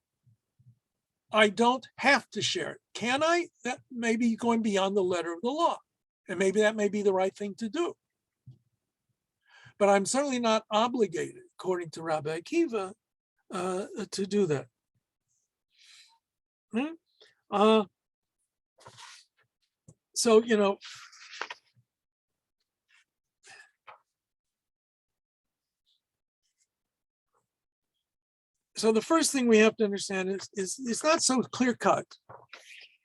I don't have to share it. Can I? That may be going beyond the letter of the law. And maybe that may be the right thing to do. But I'm certainly not obligated, according to Rabbi Akiva, to do that. So, so the first thing we have to understand is it's not so clear-cut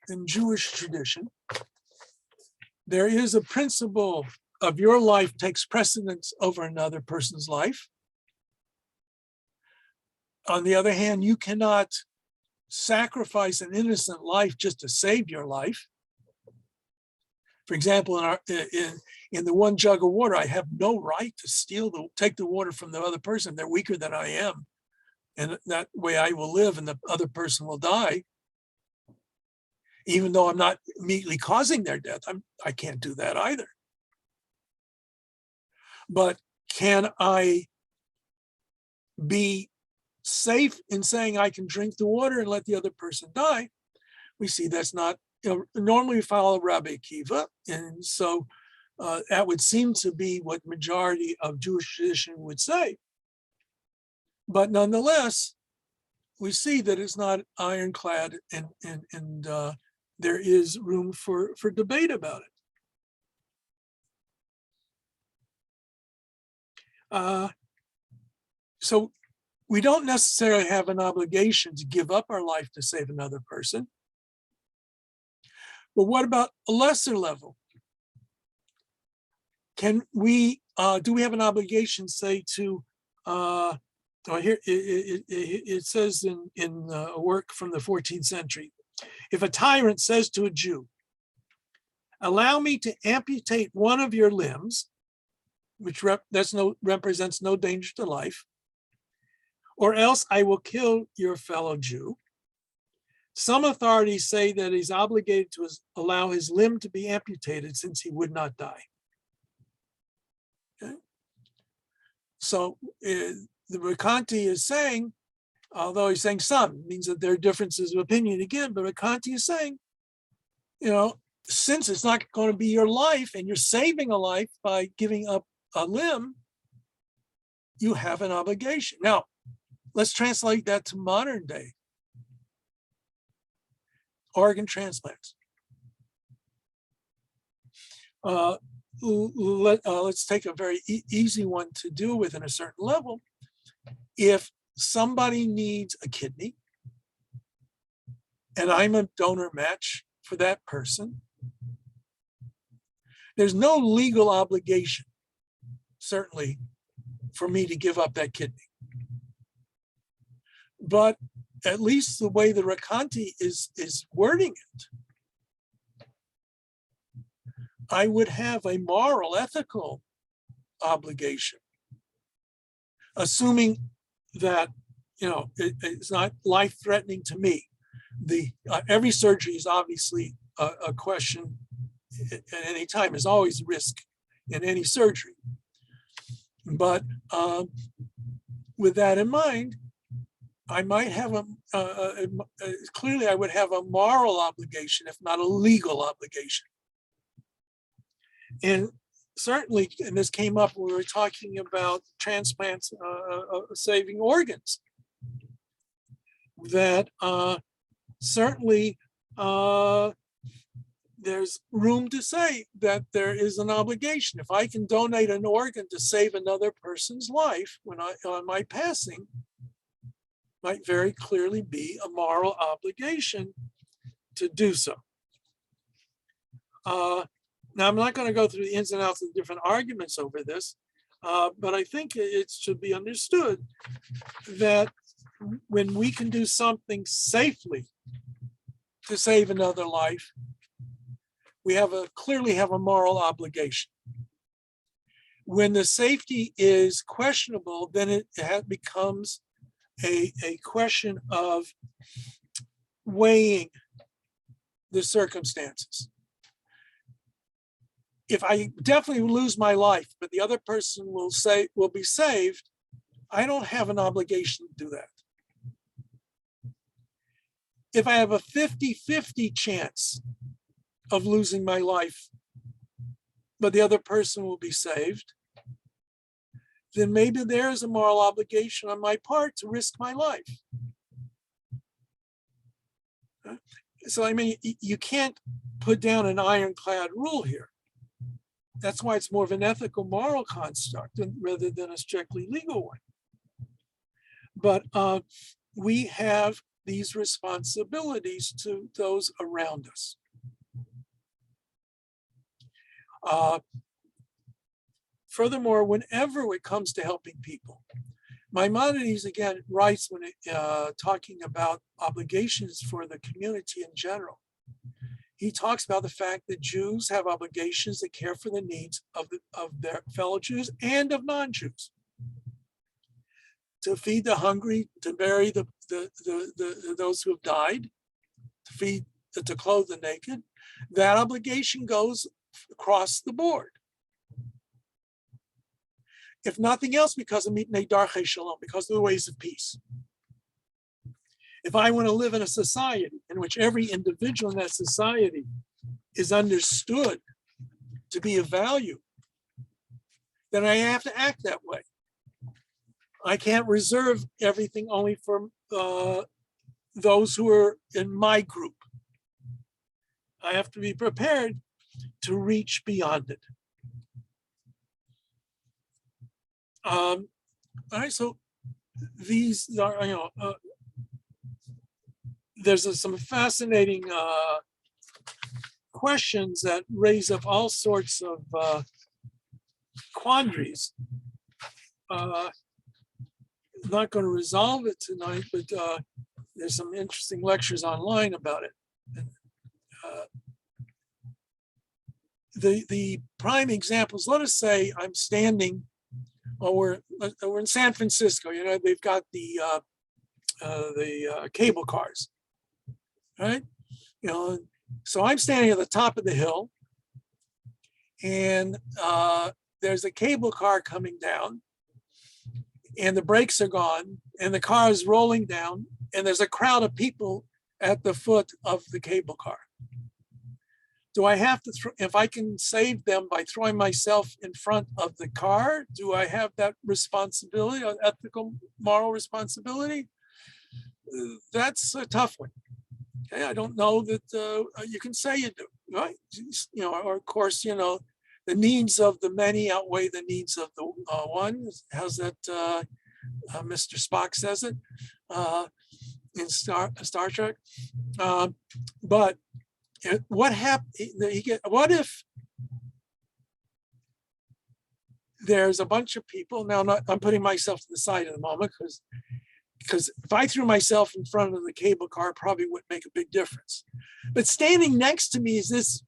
in Jewish tradition. There is a principle of your life takes precedence over another person's life. On the other hand, you cannot sacrifice an innocent life just to save your life. For example, in the one jug of water, I have no right to take the water from the other person. They're weaker than I am. And that way I will live and the other person will die. Even though I'm not immediately causing their death, I can't do that either. But can I be safe in saying I can drink the water and let the other person die, we see that's not, normally we follow Rabbi Akiva, and so that would seem to be what majority of Jewish tradition would say. But nonetheless, we see that it's not ironclad, and there is room for debate about it. So we don't necessarily have an obligation to give up our life to save another person. But what about a lesser level? Can we, do we have an obligation, say, to, here it says in a work from the 14th century, if a tyrant says to a Jew, allow me to amputate one of your limbs, which represents no danger to life, or else I will kill your fellow Jew. Some authorities say that he's obligated to allow his limb to be amputated since he would not die. Okay? So the Rekanti is saying, although he's saying some, means that there are differences of opinion again, but Rekanti is saying, since it's not going to be your life and you're saving a life by giving up a limb, you have an obligation. Now, let's translate that to modern day. Organ transplants. Let's take a very easy one to do with in a certain level. If somebody needs a kidney and I'm a donor match for that person, there's no legal obligation, certainly, for me to give up that kidney. But at least the way the Rekanti is wording it, I would have a moral, ethical obligation, assuming that it's not life-threatening to me. Every surgery is obviously a question at any time. There's always risk in any surgery. But with that in mind, I might have clearly I would have a moral obligation, if not a legal obligation. And certainly, and this came up when we were talking about transplants, saving organs, that certainly there's room to say that there is an obligation. If I can donate an organ to save another person's life on my passing, might very clearly be a moral obligation to do so. Now, I'm not going to go through the ins and outs of the different arguments over this, but I think it should be understood that when we can do something safely to save another life, we clearly have a moral obligation. When the safety is questionable, then it becomes a question of weighing the circumstances. If I definitely lose my life, but the other person will be saved, I don't have an obligation to do that. If I have a 50-50 chance of losing my life, but the other person will be saved, then maybe there is a moral obligation on my part to risk my life. So, I mean, you can't put down an ironclad rule here. That's why it's more of an ethical, moral construct rather than a strictly legal one. But we have these responsibilities to those around us. Furthermore, whenever it comes to helping people, Maimonides again writes when talking about obligations for the community in general. He talks about the fact that Jews have obligations to care for the needs of their fellow Jews and of non-Jews. To feed the hungry, to bury those who have died, to clothe the naked. That obligation goes across the board. if nothing else, because of mitnei darchei shalom, because of the ways of peace. If I want to live in a society in which every individual in that society is understood to be of value, then I have to act that way. I can't reserve everything only for those who are in my group. I have to be prepared to reach beyond it. All right, so these are, there's some fascinating questions that raise up all sorts of quandaries. Not going to resolve it tonight, but there's some interesting lectures online about it. The prime examples, let us say I'm standing, or we're in San Francisco, they've got the cable cars, right? So I'm standing at the top of the hill, and there's a cable car coming down, and the brakes are gone, and the car is rolling down, and there's a crowd of people at the foot of the cable car. Do I have to, if I can save them by throwing myself in front of the car, do I have that responsibility, ethical, moral responsibility? That's a tough one. Okay, I don't know that you can say you do, right? Or of course, the needs of the many outweigh the needs of the one. How's that? Mr. Spock says it in Star Trek. But what happened? What if there's a bunch of people? Now, I'm putting myself to the side at the moment because if I threw myself in front of the cable car, it probably wouldn't make a big difference. But standing next to me is this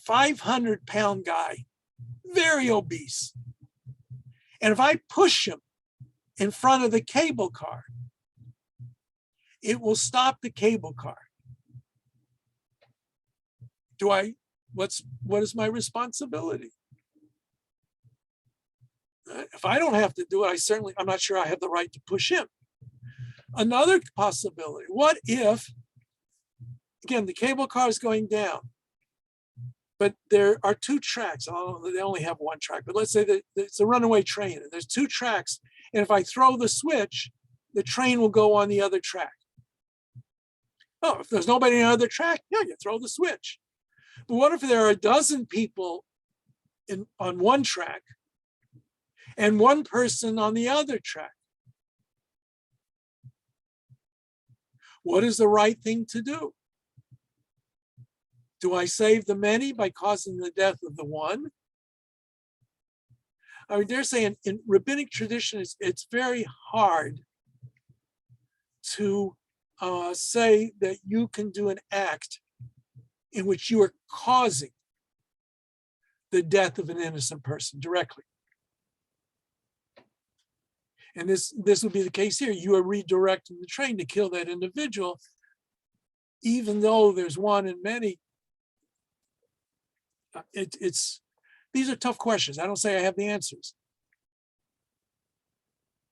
500-pound guy, very obese. And if I push him in front of the cable car, it will stop the cable car. What is my responsibility? If I don't have to do it, I'm not sure I have the right to push him. Another possibility, what if, again, the cable car is going down, but there are two tracks. They only have one track, but let's say that it's a runaway train and there's two tracks. And if I throw the switch, the train will go on the other track. Oh, if there's nobody on the other track, yeah, you throw the switch. But what if there are a dozen people on one track and one person on the other track? What is the right thing to do? Do I save the many by causing the death of the one? I mean, they're saying in rabbinic tradition, it's very hard to say that you can do an act in which you are causing the death of an innocent person directly. And this would be the case here. You are redirecting the train to kill that individual, even though there's one in many. These are tough questions. I don't say I have the answers.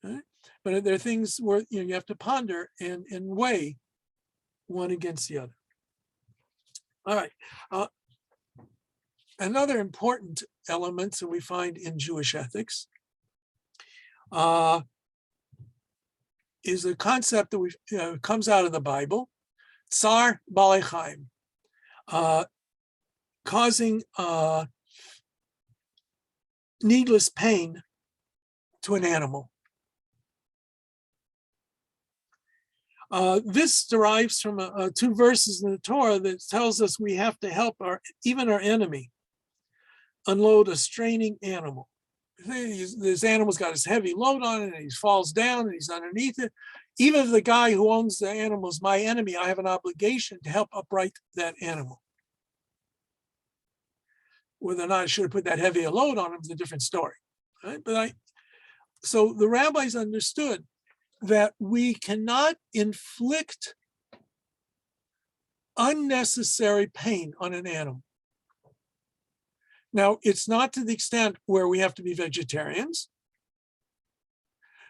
Right? But there are things where you have to ponder and weigh one against the other. All right. Another important element that we find in Jewish ethics is a concept that comes out of the Bible, tsar balei chaim, causing needless pain to an animal. This derives from two verses in the Torah that tells us we have to help even our enemy unload a straining animal. This animal's got his heavy load on it and he falls down and he's underneath it. Even if the guy who owns the animal is my enemy, I have an obligation to help upright that animal. Whether or not I should have put that heavy a load on him is a different story. Right? So the rabbis understood that we cannot inflict unnecessary pain on an animal. Now, it's not to the extent where we have to be vegetarians,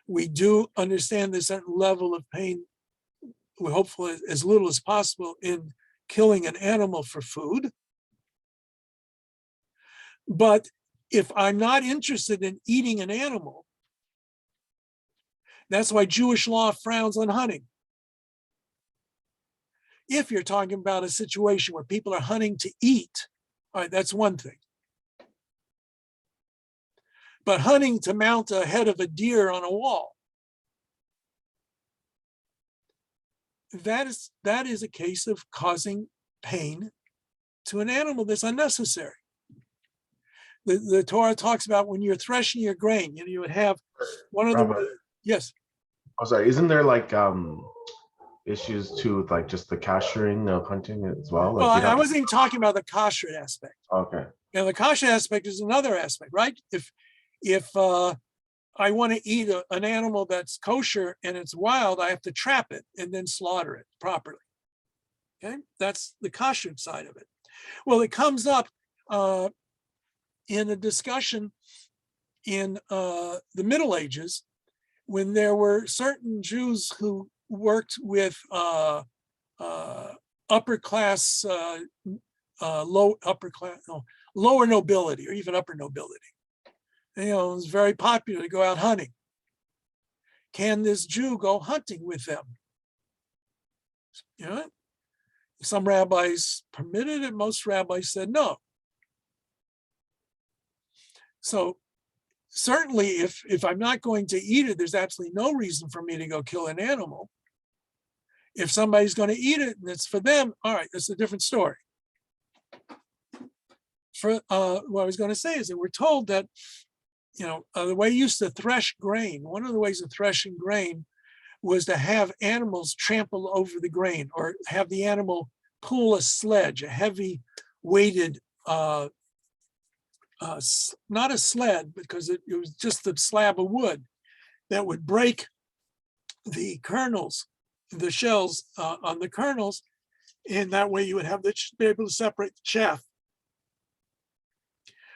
We do understand there's a certain level of pain, we hopefully as little as possible, in killing an animal for food. But if I'm not interested in eating an animal, that's why Jewish law frowns on hunting. If you're talking about a situation where people are hunting to eat, all right, that's one thing. But hunting to mount a head of a deer on a wall, that is a case of causing pain to an animal that's unnecessary. The Torah talks about when you're threshing your grain, you would have one of the, yes. Oh, sorry. Isn't there like issues too with like just the castrating of hunting as well? Like, Well, I wasn't even talking about the kosher aspect. Okay. And the kosher aspect is another aspect, right? If I want to eat an animal that's kosher and it's wild, I have to trap it and then slaughter it properly. Okay, that's the kosher side of it. Well, it comes up in a discussion in the Middle Ages when there were certain Jews who worked with upper class, lower nobility or even upper nobility. It was very popular to go out hunting. Can this Jew go hunting with them? Some rabbis permitted it, most rabbis said no. So certainly if I'm not going to eat it, there's absolutely no reason for me to go kill an animal. If somebody's going to eat it and it's for them, all right, that's a different story. What I was going to say is that we're told that the way you used to thresh grain, one of the ways of threshing grain was to have animals trample over the grain or have the animal pull a sledge, a heavy weighted, not a sled because it was just a slab of wood that would break the kernels, the shells on the kernels. And that way you would have be able to separate the chaff.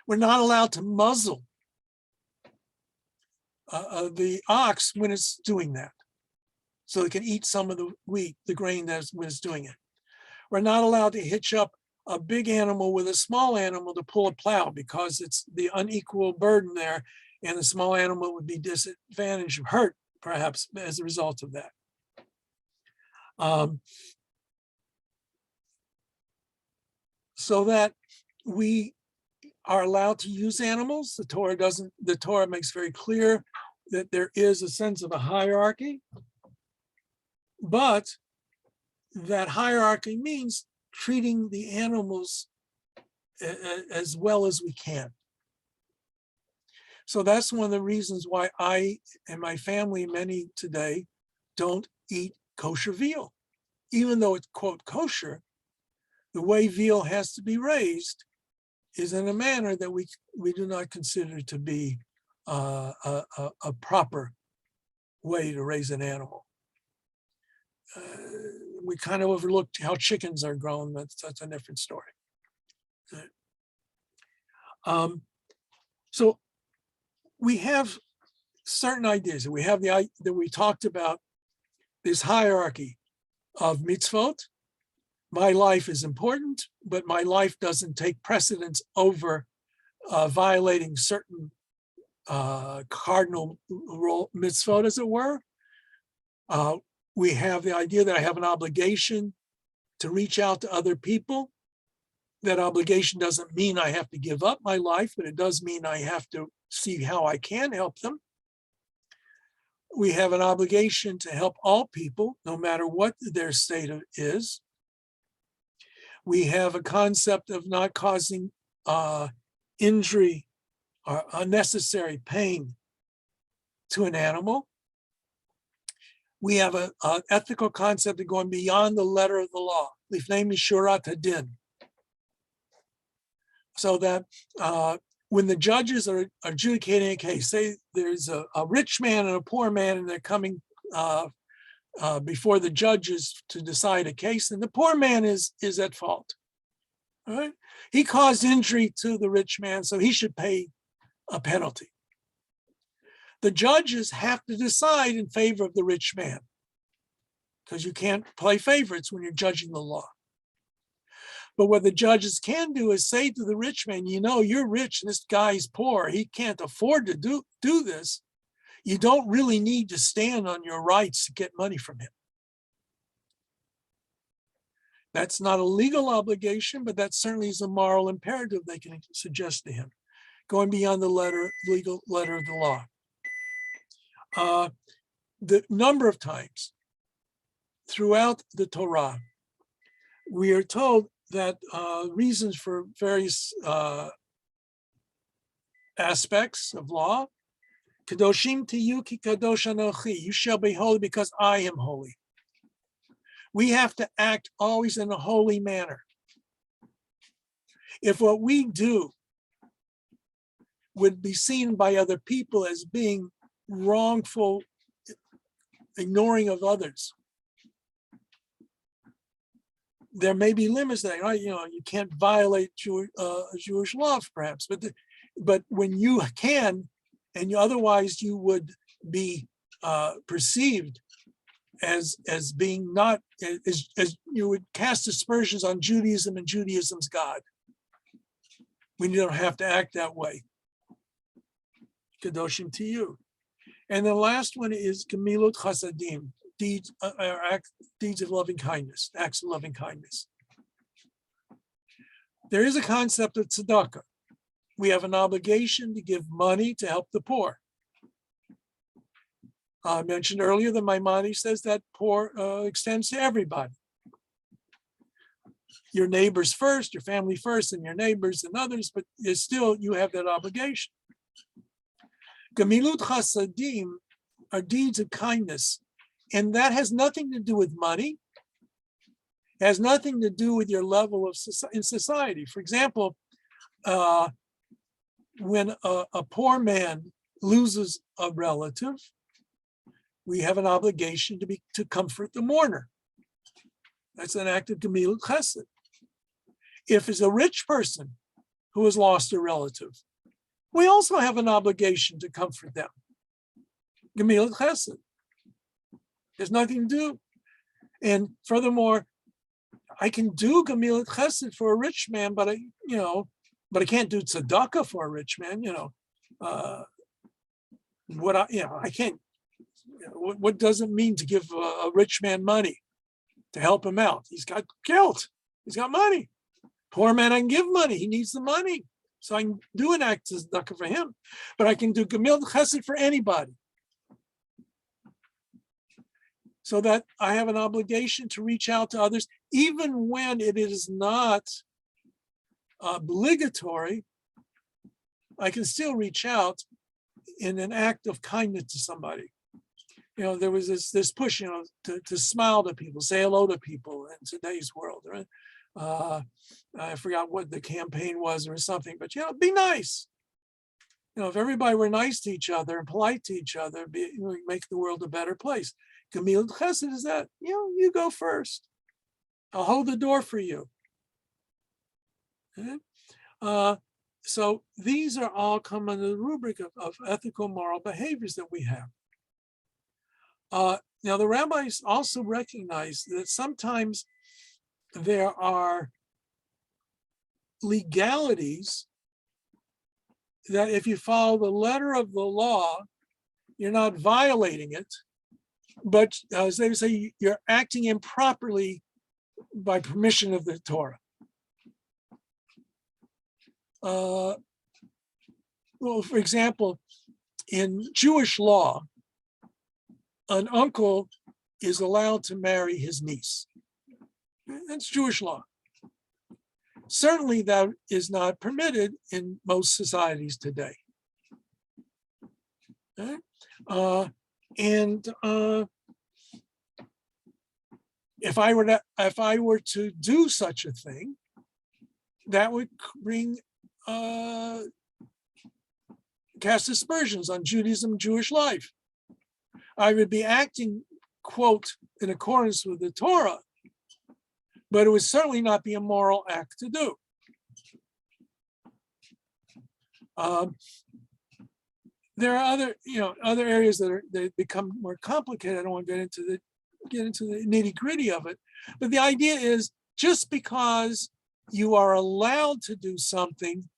We're not allowed to muzzle the ox when it's doing that, so it can eat some of the wheat, the grain when it's doing it. We're not allowed to hitch up a big animal with a small animal to pull a plow because it's the unequal burden there, and the small animal would be disadvantaged, hurt perhaps as a result of that. So that we are allowed to use animals. The Torah makes very clear that there is a sense of a hierarchy, but that hierarchy means treating the animals as well as we can. So that's one of the reasons why I and my family, many today, don't eat kosher veal. Even though it's quote kosher, the way veal has to be raised is in a manner that we do not consider to be a proper way to raise an animal. We kind of overlooked how chickens are grown. That's a different story. So we have certain ideas. We have that we talked about this hierarchy of mitzvot. My life is important, but my life doesn't take precedence over violating certain cardinal mitzvot, as it were. We have the idea that I have an obligation to reach out to other people. That obligation doesn't mean I have to give up my life, but it does mean I have to see how I can help them. We have an obligation to help all people, no matter what their state is. We have a concept of not causing injury or unnecessary pain to an animal. We have an ethical concept of going beyond the letter of the law, lifnei mishurat hadin. So that when the judges are adjudicating a case, say there's a rich man and a poor man, and they're coming before the judges to decide a case, and the poor man is at fault. All right? He caused injury to the rich man, so he should pay a penalty. The judges have to decide in favor of the rich man, because you can't play favorites when you're judging the law. But what the judges can do is say to the rich man, you know, you're rich and this guy's poor. He can't afford to do this. You don't really need to stand on your rights to get money from him. That's not a legal obligation, but that certainly is a moral imperative they can suggest to him, going beyond the legal letter of the law. The number of times throughout the Torah, we are told that reasons for various aspects of law, Kadoshim tiyu ki kadosh anochi, you shall be holy because I am holy. We have to act always in a holy manner. If what we do would be seen by other people as being wrongful, ignoring of others, there may be limits that, you can't violate Jewish law, perhaps, but when you can, and otherwise you would be perceived as being not, as you would cast aspersions on Judaism and Judaism's God. We don't have to act that way. Kadoshim to you. And the last one is Gemilut Chasadim, deeds of loving kindness, acts of loving kindness. There is a concept of tzedakah. We have an obligation to give money to help the poor. I mentioned earlier that Maimonides says that poor extends to everybody. Your neighbors first, your family first, and your neighbors and others, but still you have that obligation. Gemilut Chasadim are deeds of kindness, and that has nothing to do with money. It has nothing to do with your level of in society. For example, when a poor man loses a relative, we have an obligation to comfort the mourner. That's an act of Gemilut Chesed. If it's a rich person who has lost a relative, we also have an obligation to comfort them. Gemilut Chesed. There's nothing to do. And furthermore, I can do Gemilut Chesed for a rich man, but I can't do tzedakah for a rich man. I can't. What does it mean to give a rich man money to help him out? He's got guilt. He's got money. Poor man, I can give money. He needs the money. So I can do an act of tzedakah for him. But I can do Gemilut Chesed for anybody. So that I have an obligation to reach out to others, even when it is not obligatory. I can still reach out in an act of kindness to somebody. There was this push, to smile to people, say hello to people in today's world. Right? I forgot what the campaign was or something, but be nice. If everybody were nice to each other and polite to each other, make the world a better place. Gemilut Chesed is that, you go first. I'll hold the door for you. Okay? So these are all come under the rubric of ethical moral behaviors that we have. Now, the rabbis also recognize that sometimes there are legalities that if you follow the letter of the law, you're not violating it, but as they say, you're acting improperly by permission of the Torah. Well, for example, in Jewish law, an uncle is allowed to marry his niece. That's Jewish law. Certainly that is not permitted in most societies today. Okay? If I were to do such a thing, that would bring cast aspersions on Judaism, Jewish life. I would be acting, quote, in accordance with the Torah, but it would certainly not be a moral act to do. there are other, other areas that become more complicated. I don't want to get into the nitty gritty of it, but the idea is just because you are allowed to do something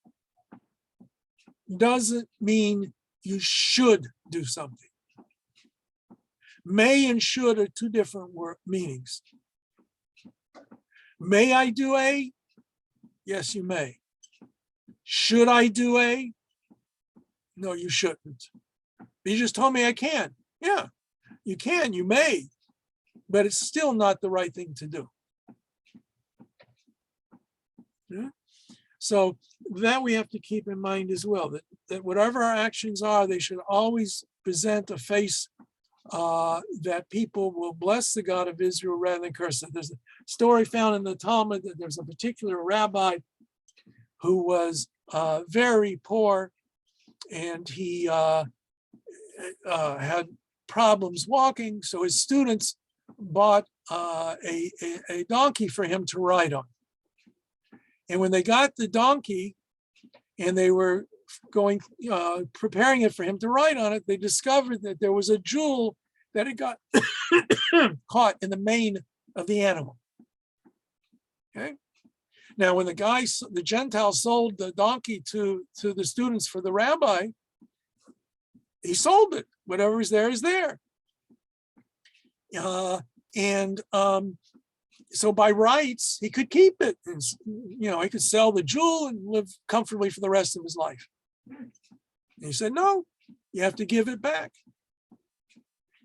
doesn't mean you should do something. May and should are two different meanings. May I do A? Yes, you may. Should I do A? No, you shouldn't. You just told me I can. Yeah, you can, you may, but it's still not the right thing to do. Yeah? So that we have to keep in mind as well, that whatever our actions are, they should always present a face that people will bless the God of Israel rather than curse it. There's a story found in the Talmud that there's a particular rabbi who was very poor, and he had problems walking, so his students bought a donkey for him to ride on. And when they got the donkey and they were preparing it for him to ride on it, they discovered that there was a jewel that had got caught in the mane of the animal. Okay. Now, when the Gentile sold the donkey to the students for the rabbi, he sold it. Whatever is there is there. So by rights, he could keep it. And, he could sell the jewel and live comfortably for the rest of his life. And he said, no, you have to give it back.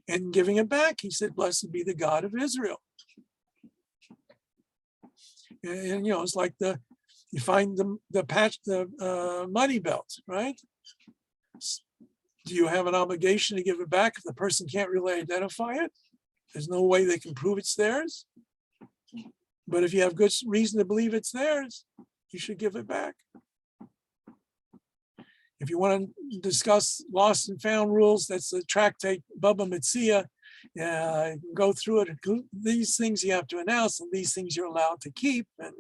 And giving it back, he said, blessed be the God of Israel. And it's like you find the money belt, right? Do you have an obligation to give it back if the person can't really identify it? There's no way they can prove it's theirs. But if you have good reason to believe it's theirs, you should give it back. If you want to discuss lost and found rules, that's the tractate Baba Metzia. You can go through it. These things you have to announce, and these things you're allowed to keep. And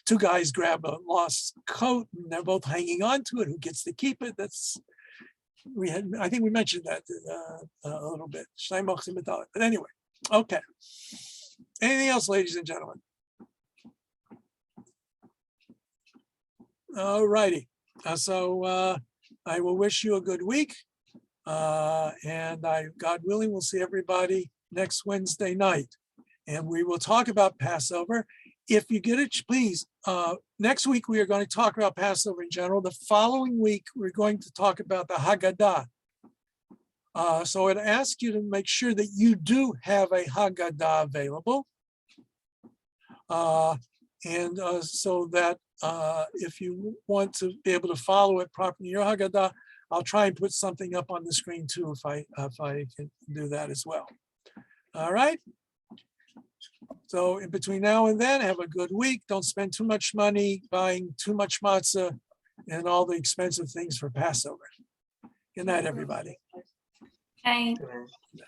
two guys grab a lost coat, and they're both hanging on to it. Who gets to keep it? I think we mentioned that a little bit. But anyway, okay. Anything else, ladies and gentlemen? All righty. So I will wish you a good week. And God willing, we'll see everybody next Wednesday night. And we will talk about Passover. If you get it, please, next week we are going to talk about Passover in general. The following week, we're going to talk about the Haggadah. So I'd ask you to make sure that you do have a Haggadah available. So that if you want to be able to follow it properly, your Haggadah, I'll try and put something up on the screen too if I can do that as well. All right. So in between now and then, have a good week. Don't spend too much money buying too much matzah and all the expensive things for Passover. Good night, everybody. Hey. Okay.